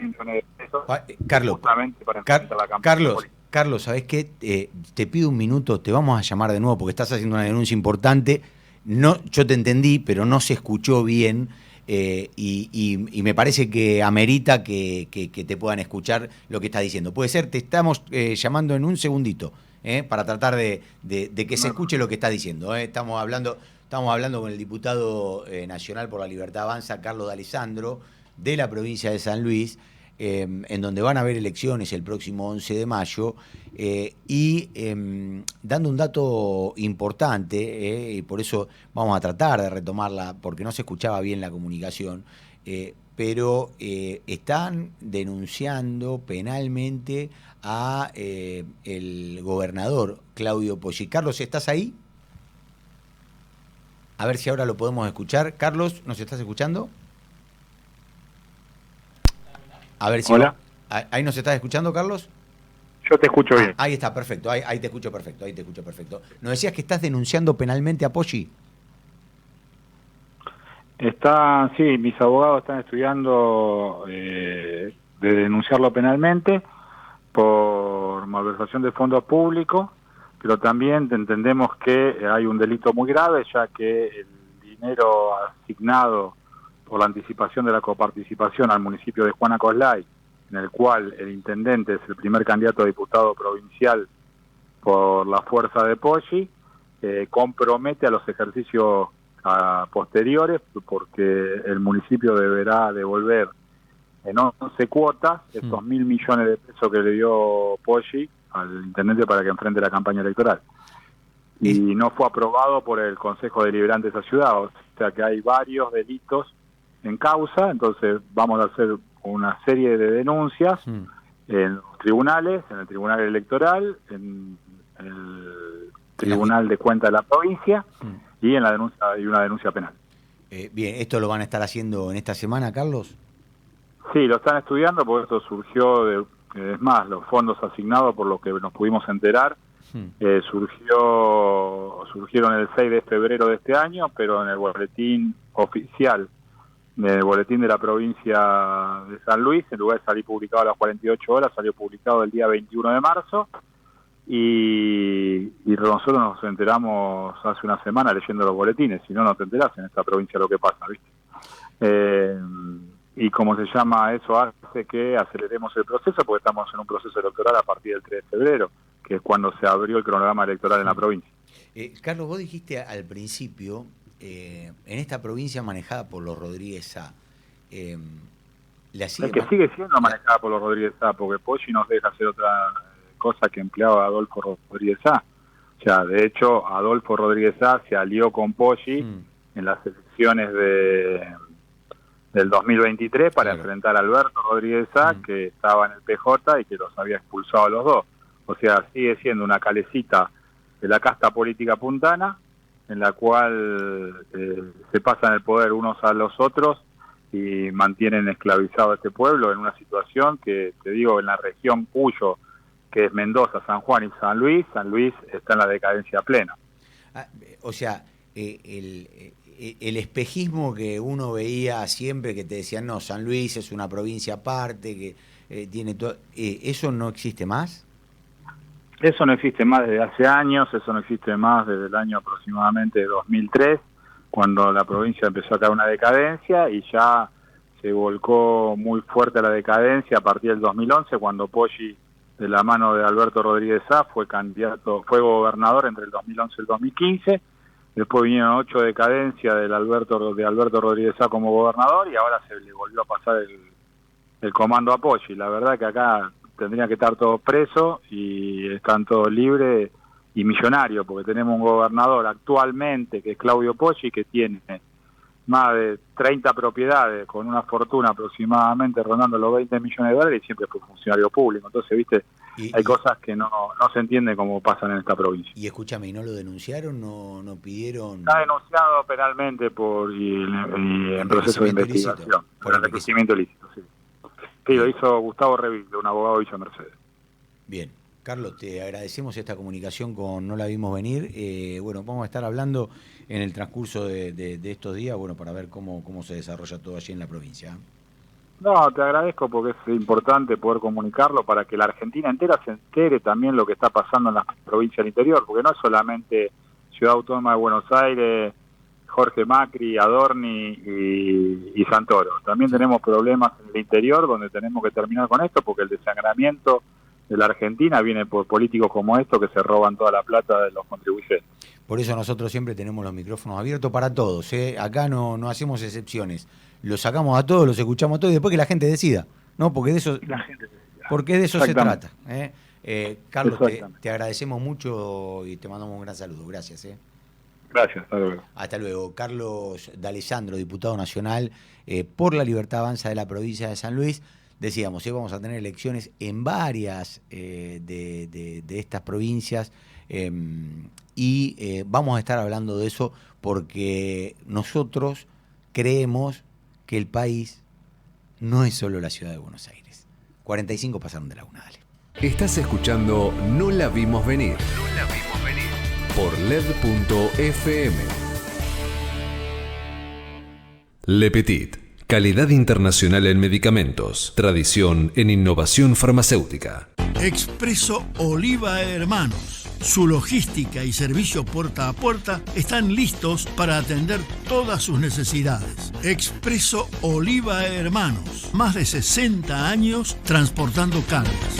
millones de pesos, justamente para enfrentar la campaña política. Carlos, ¿sabés qué? Te pido un minuto, te vamos a llamar de nuevo porque estás haciendo una denuncia importante. No, yo te entendí, pero no se escuchó bien. Y me parece que amerita que te puedan escuchar lo que estás diciendo. Puede ser, te estamos llamando en un segundito para tratar de que se escuche lo que estás diciendo. Estamos hablando con el diputado nacional por la Libertad Avanza, Carlos D'Alessandro, de la provincia de San Luis, en donde van a haber elecciones el próximo 11 de mayo, y dando un dato importante, y por eso vamos a tratar de retomarla, porque no se escuchaba bien la comunicación, pero están denunciando penalmente a el gobernador Claudio Poggi. Carlos, ¿estás ahí? A ver si ahora lo podemos escuchar. Carlos, ¿nos estás escuchando? A ver si... Hola. ¿Ahí nos estás escuchando, Carlos? Yo te escucho bien. Ahí está, perfecto. Ahí te escucho perfecto. ¿Nos decías que estás denunciando penalmente a Poggi? Sí, mis abogados están estudiando de denunciarlo penalmente por malversación de fondos públicos, pero también entendemos que hay un delito muy grave, ya que el dinero asignado por la anticipación de la coparticipación al municipio de Juana Coslay, en el cual el intendente es el primer candidato a diputado provincial por la fuerza de Poggi, compromete a los ejercicios posteriores, porque el municipio deberá devolver en 11 cuotas estos 1.000 millones de pesos que le dio Poggi al intendente para que enfrente la campaña electoral. Y no fue aprobado por el Consejo Deliberante de esa ciudad, o sea que hay varios delitos en causa, entonces vamos a hacer una serie de denuncias en los tribunales, en el Tribunal Electoral, en el Tribunal de Cuentas de la provincia y en la denuncia y una denuncia penal. Bien, ¿esto lo van a estar haciendo en esta semana, Carlos? Sí, lo están estudiando porque esto surgió es más, los fondos asignados, por lo que nos pudimos enterar, surgieron el 6 de febrero de este año, pero en el boletín oficial, en el boletín de la provincia de San Luis, en lugar de salir publicado a las 48 horas, salió publicado el día 21 de marzo, y nosotros nos enteramos hace una semana leyendo los boletines, si no, no te enterás en esta provincia lo que pasa, ¿viste? Y como se llama, eso hace que aceleremos el proceso, porque estamos en un proceso electoral a partir del 3 de febrero, que es cuando se abrió el cronograma electoral en la provincia. Carlos, vos dijiste al principio, en esta provincia manejada por los Rodríguez Sá, que sigue siendo manejada por los Rodríguez Sá, porque Poggi nos deja hacer otra cosa que empleaba Adolfo Rodríguez Sá. O sea, de hecho, Adolfo Rodríguez Sá se alió con Poggi en las elecciones del 2023 para enfrentar a Alberto Rodríguez Sá, que estaba en el PJ y que los había expulsado a los dos. O sea, sigue siendo una calecita de la casta política puntana, en la cual se pasan el poder unos a los otros y mantienen esclavizado a este pueblo en una situación que, te digo, en la región Cuyo, que es Mendoza, San Juan y San Luis está en la decadencia plena. O sea, el espejismo que uno veía siempre, que te decían, no, San Luis es una provincia aparte, que tiene todo, ¿eso no existe más? Eso no existe más desde hace años, eso no existe más desde el año aproximadamente 2003, cuando la provincia empezó a caer una decadencia, y ya se volcó muy fuerte a la decadencia a partir del 2011, cuando Poggi, de la mano de Alberto Rodríguez Sá, fue gobernador entre el 2011 y el 2015. Después vinieron 8 decadencias de Alberto Rodríguez Sá como gobernador, y ahora se le volvió a pasar el comando a Poggi. La verdad que acá tendrían que estar todos presos y están todos libres y millonarios, porque tenemos un gobernador actualmente que es Claudio Poggi, que tiene más de 30 propiedades con una fortuna aproximadamente rondando los 20 millones de dólares, y siempre fue funcionario público. Entonces, viste, hay cosas que no se entiende cómo pasan en esta provincia. Y escúchame, ¿y no lo denunciaron? ¿No pidieron? Está denunciado penalmente en proceso de investigación, por enriquecimiento ilícito, sí. Sí, lo hizo Gustavo Reville, un abogado de Villa Mercedes. Bien. Carlos, te agradecemos esta comunicación con No la vimos venir. Bueno, vamos a estar hablando en el transcurso de estos días, bueno, para ver cómo se desarrolla todo allí en la provincia. No, te agradezco porque es importante poder comunicarlo para que la Argentina entera se entere también lo que está pasando en las provincias del interior, porque no es solamente Ciudad Autónoma de Buenos Aires, Jorge Macri, Adorni y Santoro. También tenemos problemas en el interior donde tenemos que terminar con esto, porque el desangramiento de la Argentina viene por políticos como estos que se roban toda la plata de los contribuyentes. Por eso nosotros siempre tenemos los micrófonos abiertos para todos, ¿eh? Acá no hacemos excepciones. Los sacamos a todos, los escuchamos a todos y después que la gente decida, ¿no? Porque de eso, se trata, ¿eh? Carlos, te agradecemos mucho y te mandamos un gran saludo. Gracias, ¿eh? Gracias, hasta luego. Hasta luego. Carlos D'Alessandro, diputado nacional por la Libertad Avanza de la provincia de San Luis. Decíamos, vamos a tener elecciones en varias de estas provincias y vamos a estar hablando de eso porque nosotros creemos que el país no es solo la ciudad de Buenos Aires. 45 pasaron de la una, dale. Estás escuchando No la vimos venir. No la vimos venir. Por LED.fm. Le Petit. Calidad internacional en medicamentos. Tradición en innovación farmacéutica. Expreso Oliva Hermanos. Su logística y servicio puerta a puerta están listos para atender todas sus necesidades. Expreso Oliva Hermanos. Más de 60 años transportando cargas.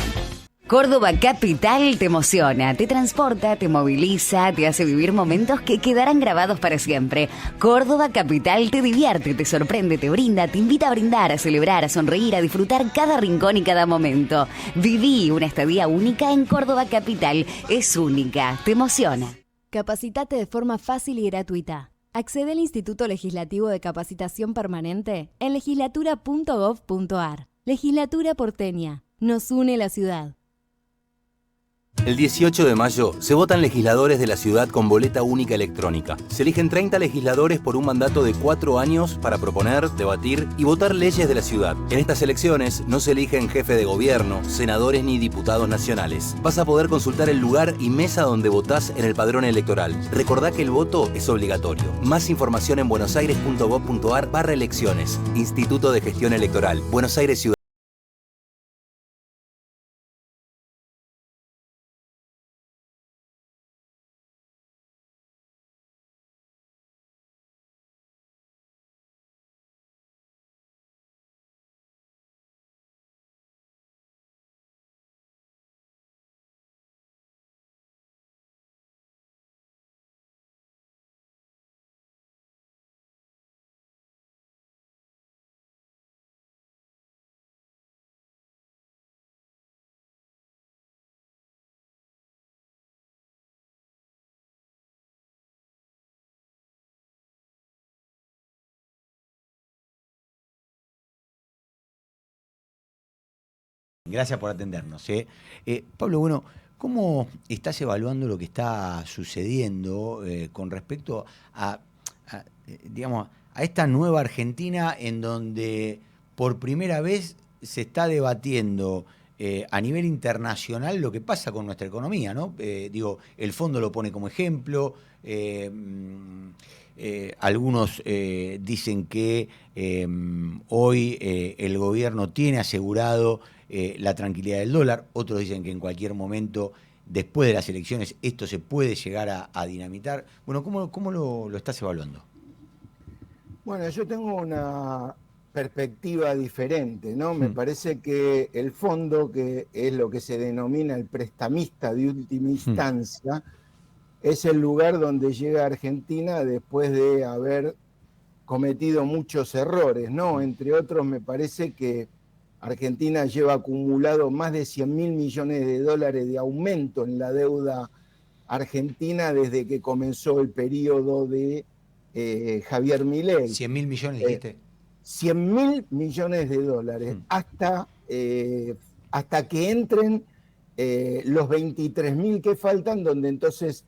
Córdoba Capital te emociona, te transporta, te moviliza, te hace vivir momentos que quedarán grabados para siempre. Córdoba Capital te divierte, te sorprende, te brinda, te invita a brindar, a celebrar, a sonreír, a disfrutar cada rincón y cada momento. Viví una estadía única en Córdoba Capital. Es única, te emociona. Capacitate de forma fácil y gratuita. Accede al Instituto Legislativo de Capacitación Permanente en legislatura.gov.ar. Legislatura porteña. Nos une la ciudad. El 18 de mayo se votan legisladores de la ciudad con boleta única electrónica. Se eligen 30 legisladores por un mandato de 4 años para proponer, debatir y votar leyes de la ciudad. En estas elecciones no se eligen jefe de gobierno, senadores ni diputados nacionales. Vas a poder consultar el lugar y mesa donde votás en el padrón electoral. Recordá que el voto es obligatorio. Más información en buenosaires.gov.ar/elecciones. Instituto de Gestión Electoral. Buenos Aires Ciudad. Gracias por atendernos. Pablo, bueno, ¿cómo estás evaluando lo que está sucediendo con respecto digamos, a esta nueva Argentina en donde por primera vez se está debatiendo a nivel internacional lo que pasa con nuestra economía, ¿no? El fondo lo pone como ejemplo. Algunos dicen que hoy el gobierno tiene asegurado la tranquilidad del dólar, otros dicen que en cualquier momento, después de las elecciones, esto se puede llegar a dinamitar. Bueno, ¿cómo lo estás evaluando? Bueno, yo tengo una perspectiva diferente, ¿no? Me parece que el fondo, que es lo que se denomina el prestamista de última instancia, es el lugar donde llega Argentina después de haber cometido muchos errores, ¿no? Entre otros, me parece que Argentina lleva acumulado más de 100.000 millones de dólares de aumento en la deuda argentina desde que comenzó el periodo de Javier Milei. 100.000 millones, dijiste. 100.000 millones de dólares hasta que entren los 23.000 que faltan, donde entonces,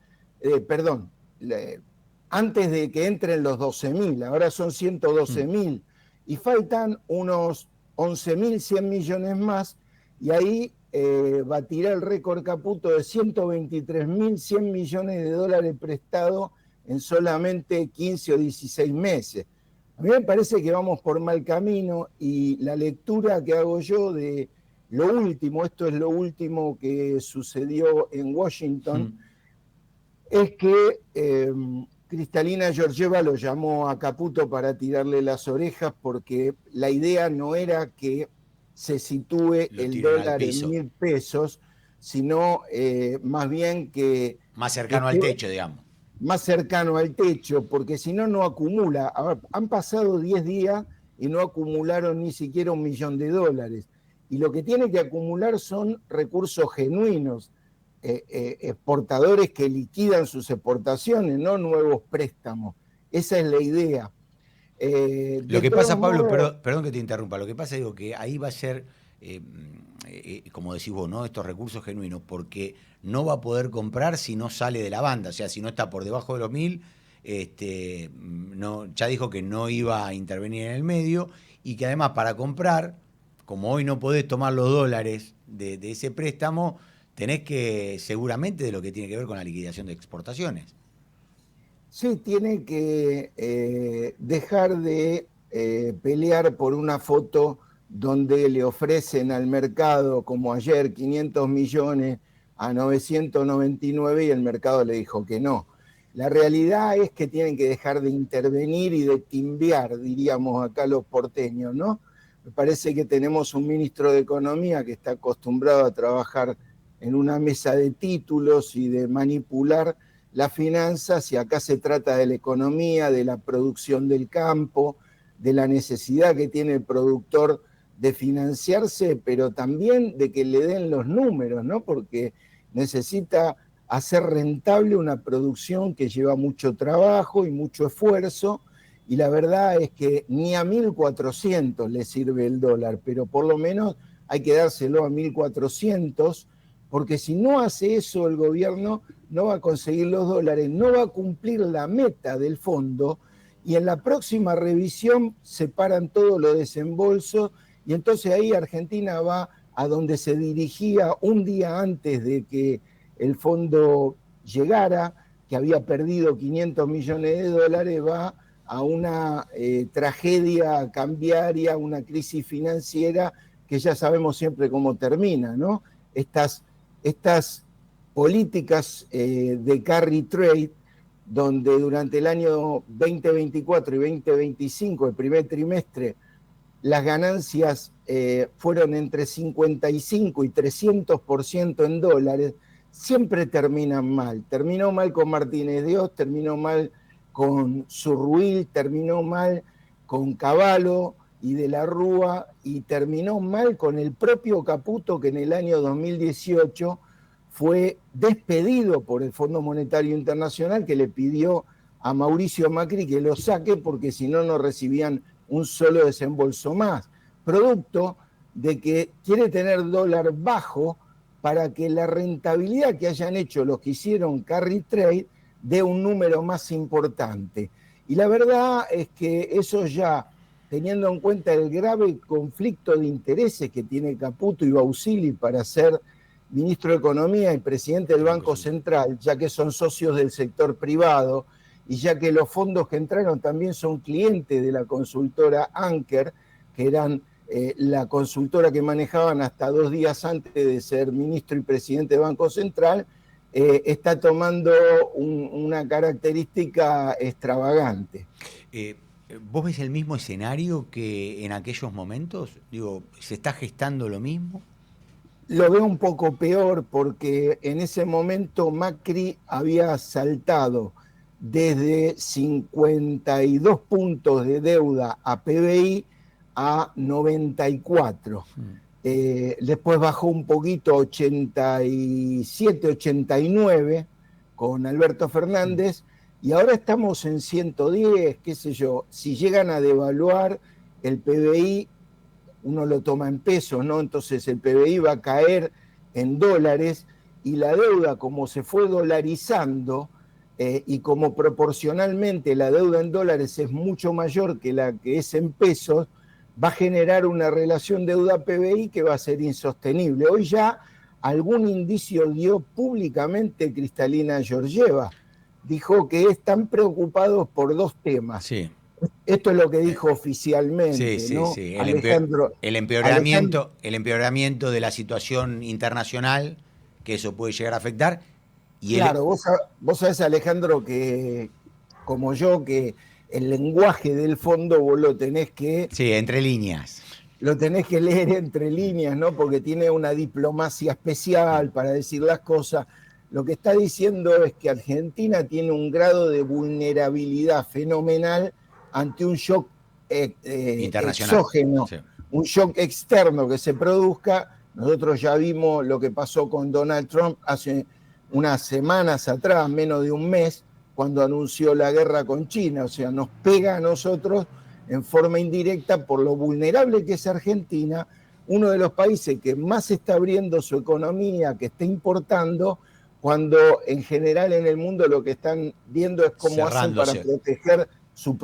antes de que entren los 12.000, ahora son 112.000, y faltan unos 11.100 millones más, y ahí batirá el récord Caputo de 123.100 millones de dólares prestados en solamente 15 o 16 meses. A mí me parece que vamos por mal camino, y la lectura que hago yo de lo último, esto es lo último que sucedió en Washington, es que Kristalina Georgieva lo llamó a Caputo para tirarle las orejas, porque la idea no era que se sitúe el dólar en 1.000 pesos, sino más bien que... Más cercano al techo, digamos. Más cercano al techo, porque si no, no acumula. Ahora, han pasado 10 días y no acumularon ni siquiera $1 millón. Y lo que tiene que acumular son recursos genuinos, exportadores que liquidan sus exportaciones, no nuevos préstamos. Esa es la idea. Lo que pasa, Pablo, perdón que te interrumpa, lo que pasa, que ahí va a ser, como decís vos, ¿no? Estos recursos genuinos, porque no va a poder comprar si no sale de la banda, o sea, si no está por debajo de los 1.000, no, ya dijo que no iba a intervenir en el medio, y que además para comprar, como hoy no podés tomar los dólares de ese préstamo, tenés que, seguramente, de lo que tiene que ver con la liquidación de exportaciones. Sí, tiene que dejar de pelear por una foto donde le ofrecen al mercado, como ayer, 500 millones a 999, y el mercado le dijo que no. La realidad es que tienen que dejar de intervenir y de timbear, diríamos acá los porteños, ¿no? Me parece que tenemos un ministro de Economía que está acostumbrado a trabajar en una mesa de títulos y de manipular las finanzas, y acá se trata de la economía, de la producción del campo, de la necesidad que tiene el productor de financiarse, pero también de que le den los números, ¿no? Porque necesita hacer rentable una producción que lleva mucho trabajo y mucho esfuerzo, y la verdad es que ni a 1.400 le sirve el dólar, pero por lo menos hay que dárselo a 1.400, porque si no hace eso el gobierno no va a conseguir los dólares, no va a cumplir la meta del fondo, y en la próxima revisión se paran todos los desembolsos, y entonces ahí Argentina va a donde se dirigía un día antes de que el fondo llegara, que había perdido 500 millones de dólares, va a una tragedia cambiaria, una crisis financiera que ya sabemos siempre cómo termina, ¿no? Estas políticas de carry trade, donde durante el año 2024 y 2025, el primer trimestre, las ganancias fueron entre 55 y 300% en dólares, siempre terminan mal. Terminó mal con Martínez Dios, terminó mal con Surruil, terminó mal con Cavallo y de la Rúa, y terminó mal con el propio Caputo, que en el año 2018 fue despedido por el Fondo Monetario Internacional, que le pidió a Mauricio Macri que lo saque porque si no, no recibían un solo desembolso más. Producto de que quiere tener dólar bajo para que la rentabilidad que hayan hecho los que hicieron carry trade dé un número más importante. Y la verdad es que eso ya, teniendo en cuenta el grave conflicto de intereses que tiene Caputo y Bausili para ser ministro de Economía y presidente del Banco Central, ya que son socios del sector privado y ya que los fondos que entraron también son clientes de la consultora Anker, que eran la consultora que manejaban hasta 2 días antes de ser ministro y presidente del Banco Central, está tomando una característica extravagante. ¿Vos ves el mismo escenario que en aquellos momentos? Digo, ¿se está gestando lo mismo? Lo veo un poco peor porque en ese momento Macri había saltado desde 52 puntos de deuda a PBI a 94. Después bajó un poquito, 87, 89 con Alberto Fernández, y ahora estamos en 110, qué sé yo. Si llegan a devaluar el PBI, uno lo toma en pesos, ¿no? Entonces el PBI va a caer en dólares, y la deuda, como se fue dolarizando, y como proporcionalmente la deuda en dólares es mucho mayor que la que es en pesos, va a generar una relación deuda-PBI que va a ser insostenible. Hoy ya algún indicio dio públicamente Kristalina Georgieva. Dijo que están preocupados por 2 temas. Sí. Esto es lo que dijo oficialmente, sí, ¿no? Sí. El empeoramiento de la situación internacional, que eso puede llegar a afectar. Y claro, vos sabés, Alejandro, que como yo, que el lenguaje del fondo vos lo tenés que... Sí, entre líneas. Lo tenés que leer entre líneas, ¿no? Porque tiene una diplomacia especial para decir las cosas. Lo que está diciendo es que Argentina tiene un grado de vulnerabilidad fenomenal ante un shock exógeno, sí, un shock externo que se produzca. Nosotros ya vimos lo que pasó con Donald Trump hace unas semanas atrás, menos de un mes, cuando anunció la guerra con China. O sea, nos pega a nosotros en forma indirecta por lo vulnerable que es Argentina, uno de los países que más está abriendo su economía, que está importando, cuando en general en el mundo lo que están viendo es cómo hacen para proteger su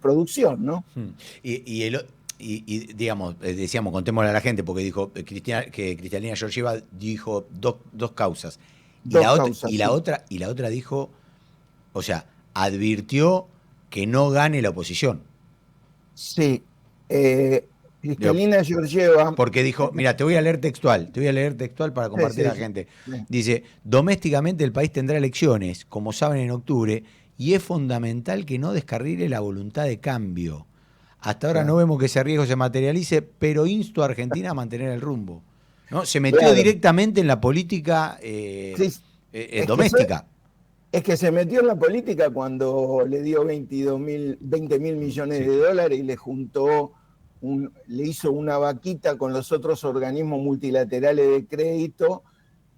producción, ¿no? Y digamos, decíamos, contémosle a la gente, porque dijo que Kristalina Georgieva dijo dos causas. Y la otra dijo, o sea, advirtió que no gane la oposición. Sí. Kristalina Georgieva. Porque dijo, mira, te voy a leer textual para compartir a la gente. Dice, domésticamente el país tendrá elecciones, como saben, en octubre, y es fundamental que no descarrile la voluntad de cambio. Hasta ahora no vemos que ese riesgo se materialice, pero insto a Argentina a mantener el rumbo. ¿no? Se metió Claro. directamente en la política Sí, es doméstica. Es que se metió en la política cuando le dio 20 mil millones Sí. de dólares y le juntó, le hizo una vaquita con los otros organismos multilaterales de crédito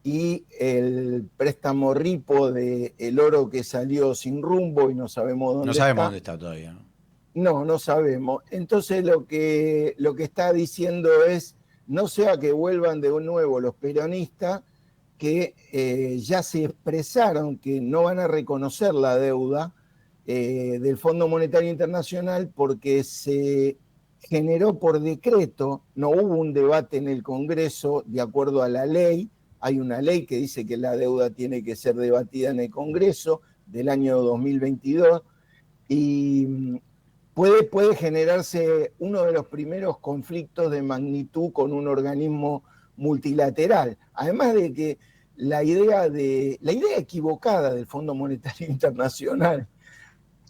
y el préstamo ripo de el oro que salió sin rumbo y no sabemos dónde No sabemos está. dónde está todavía, ¿no? No sabemos. Entonces lo que está diciendo es, no sea que vuelvan de nuevo los peronistas, que ya se expresaron que no van a reconocer la deuda del Fondo Monetario Internacional porque se generó por decreto, no hubo un debate en el Congreso de acuerdo a la ley. Hay una ley que dice que la deuda tiene que ser debatida en el Congreso del año 2022 y puede generarse uno de los primeros conflictos de magnitud con un organismo multilateral. Además de que la idea equivocada del Fondo Monetario Internacional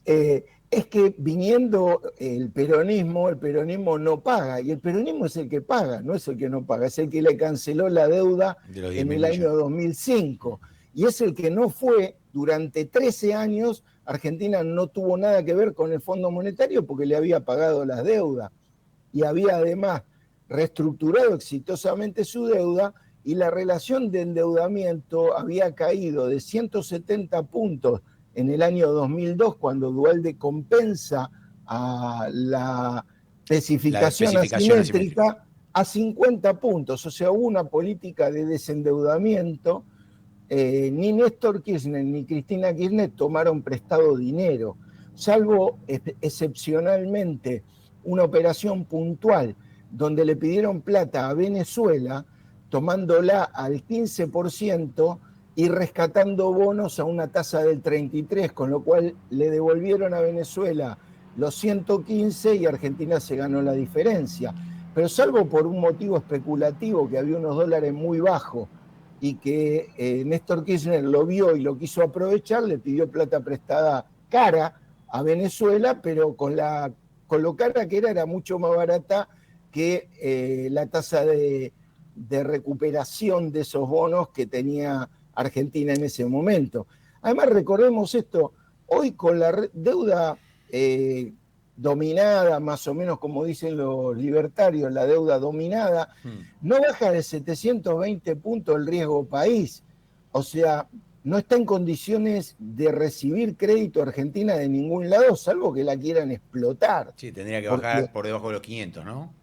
es que viniendo el peronismo no paga, y el peronismo es el que paga, no es el que no paga, es el que le canceló la deuda en el año 2005, y es el que no fue durante 13 años. Argentina no tuvo nada que ver con el Fondo Monetario porque le había pagado las deudas y había además reestructurado exitosamente su deuda, y la relación de endeudamiento había caído de 170 puntos en el año 2002 cuando Duhalde compensa a la especificación asimétrica a 50 puntos. O sea, hubo una política de desendeudamiento. Ni Néstor Kirchner ni Cristina Kirchner tomaron prestado dinero, salvo excepcionalmente una operación puntual donde le pidieron plata a Venezuela, tomándola al 15% y rescatando bonos a una tasa del 33%, con lo cual le devolvieron a Venezuela los 115 y Argentina se ganó la diferencia. Pero salvo por un motivo especulativo, que había unos dólares muy bajos, y que Néstor Kirchner lo vio y lo quiso aprovechar, le pidió plata prestada cara a Venezuela, pero con lo cara que era mucho más barata que la tasa de recuperación de esos bonos que tenía Argentina en ese momento. Además, recordemos esto, hoy con la deuda dominada, más o menos como dicen los libertarios, la deuda dominada, no baja de 720 puntos el riesgo país. O sea, no está en condiciones de recibir crédito Argentina de ningún lado, salvo que la quieran explotar. Sí, tendría que bajar por debajo de los 500, ¿no?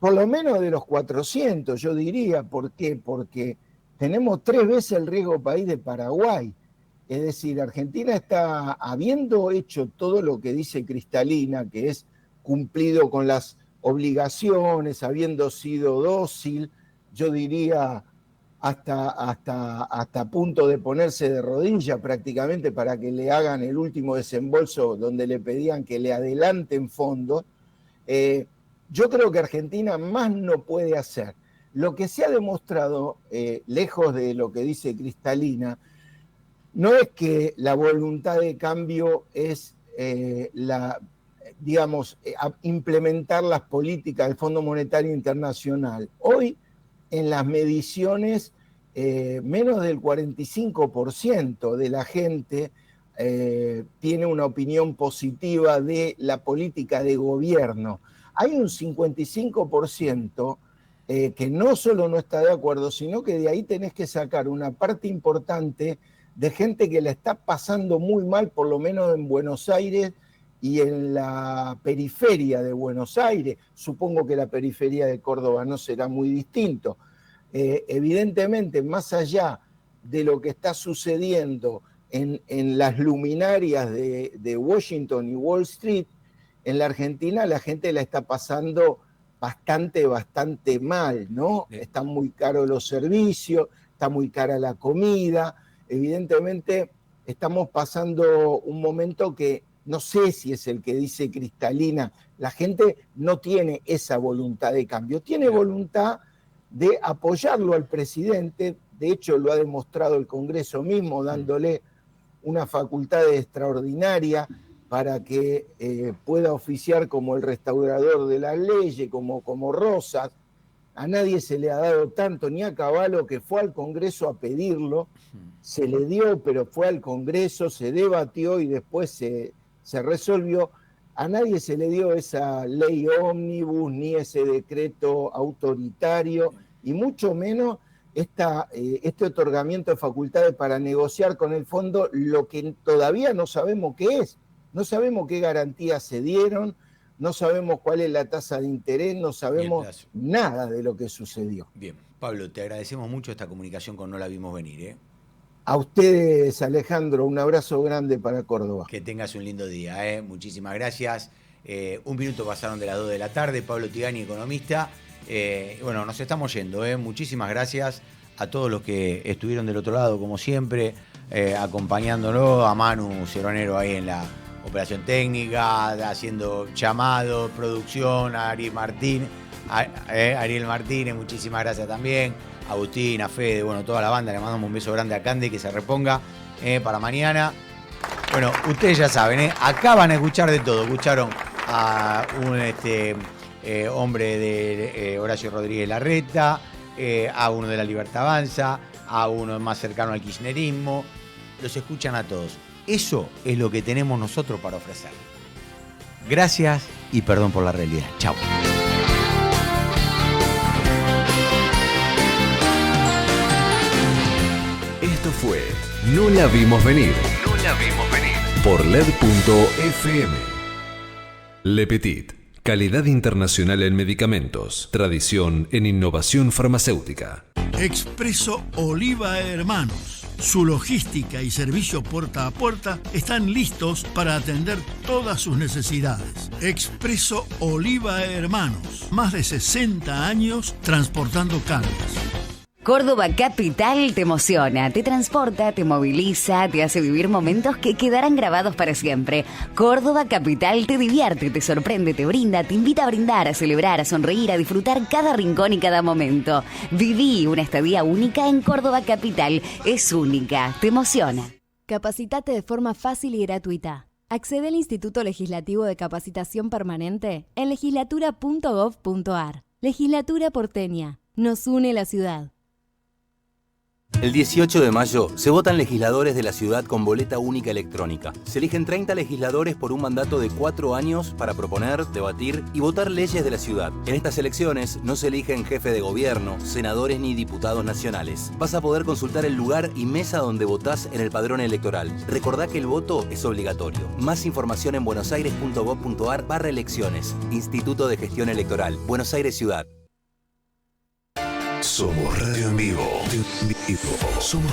Por lo menos de los 400, yo diría. ¿Por qué? Porque tenemos 3 veces el riesgo país de Paraguay. Es decir, Argentina está, habiendo hecho todo lo que dice Cristalina, que es cumplido con las obligaciones, habiendo sido dócil, yo diría hasta punto de ponerse de rodillas prácticamente para que le hagan el último desembolso donde le pedían que le adelanten fondos. Yo creo que Argentina más no puede hacer. Lo que se ha demostrado, lejos de lo que dice Cristalina, no es que la voluntad de cambio es implementar las políticas del Fondo Monetario Internacional. Hoy, en las mediciones, menos del 45% de la gente tiene una opinión positiva de la política de gobierno. Hay un 55% que no solo no está de acuerdo, sino que de ahí tenés que sacar una parte importante de gente que la está pasando muy mal, por lo menos en Buenos Aires y en la periferia de Buenos Aires. Supongo que la periferia de Córdoba no será muy distinto. Evidentemente, más allá de lo que está sucediendo en las luminarias de Washington y Wall Street, en la Argentina la gente la está pasando bastante mal, ¿no? Están muy caros los servicios, está muy cara la comida. Evidentemente estamos pasando un momento que no sé si es el que dice Cristalina. La gente no tiene esa voluntad de cambio, tiene voluntad de apoyarlo al presidente. De hecho, lo ha demostrado el Congreso mismo, dándole una facultad extraordinaria para que pueda oficiar como el restaurador de las leyes, como Rosas. a nadie se le ha dado tanto, ni a Cavallo, que fue al Congreso a pedirlo, se le dio, pero fue al Congreso, se debatió y después se resolvió. A nadie se le dio esa ley ómnibus, ni ese decreto autoritario, y mucho menos este otorgamiento de facultades para negociar con el fondo lo que todavía no sabemos qué es. No sabemos qué garantías se dieron, no sabemos cuál es la tasa de interés, no sabemos nada de lo que sucedió. Bien, Pablo, te agradecemos mucho esta comunicación con No la vimos venir, ¿eh? A ustedes, Alejandro, un abrazo grande para Córdoba. Que tengas un lindo día, ¿eh? Muchísimas gracias. Un minuto pasaron de las 2 de la tarde. Pablo Tigani, economista. Bueno, nos estamos yendo, ¿eh? Muchísimas gracias a todos los que estuvieron del otro lado, como siempre, acompañándolo, a Manu Ceronero ahí en la operación técnica, haciendo llamados, producción, a Ariel Martínez, muchísimas gracias también, a Agustín, a Fede, bueno, toda la banda, le mandamos un beso grande a Candy, que se reponga para mañana. Bueno, ustedes ya saben, acá van a escuchar de todo. Escucharon a un hombre de Horacio Rodríguez Larreta, a uno de La Libertad Avanza, a uno más cercano al kirchnerismo. Los escuchan a todos. Eso es lo que tenemos nosotros para ofrecer. Gracias y perdón por la realidad. Chau. Esto fue No la vimos venir. No la vimos venir. Por LED.fm. Le Petit. Calidad internacional en medicamentos. Tradición en innovación farmacéutica. Expreso Oliva Hermanos. Su logística y servicio puerta a puerta están listos para atender todas sus necesidades. Expreso Oliva Hermanos. Más de 60 años transportando cargas. Córdoba Capital te emociona, te transporta, te moviliza, te hace vivir momentos que quedarán grabados para siempre. Córdoba Capital te divierte, te sorprende, te brinda, te invita a brindar, a celebrar, a sonreír, a disfrutar cada rincón y cada momento. Viví una estadía única en Córdoba Capital. Es única, te emociona. Capacitate de forma fácil y gratuita. Accede al Instituto Legislativo de Capacitación Permanente en legislatura.gov.ar. Legislatura porteña. Nos une la ciudad. El 18 de mayo se votan legisladores de la ciudad con boleta única electrónica. Se eligen 30 legisladores por un mandato de 4 años para proponer, debatir y votar leyes de la ciudad. En estas elecciones no se eligen jefe de gobierno, senadores ni diputados nacionales. Vas a poder consultar el lugar y mesa donde votás en el padrón electoral. Recordá que el voto es obligatorio. Más información en buenosaires.gov.ar/elecciones. Instituto de Gestión Electoral. Buenos Aires Ciudad. Somos radio en vivo. Somos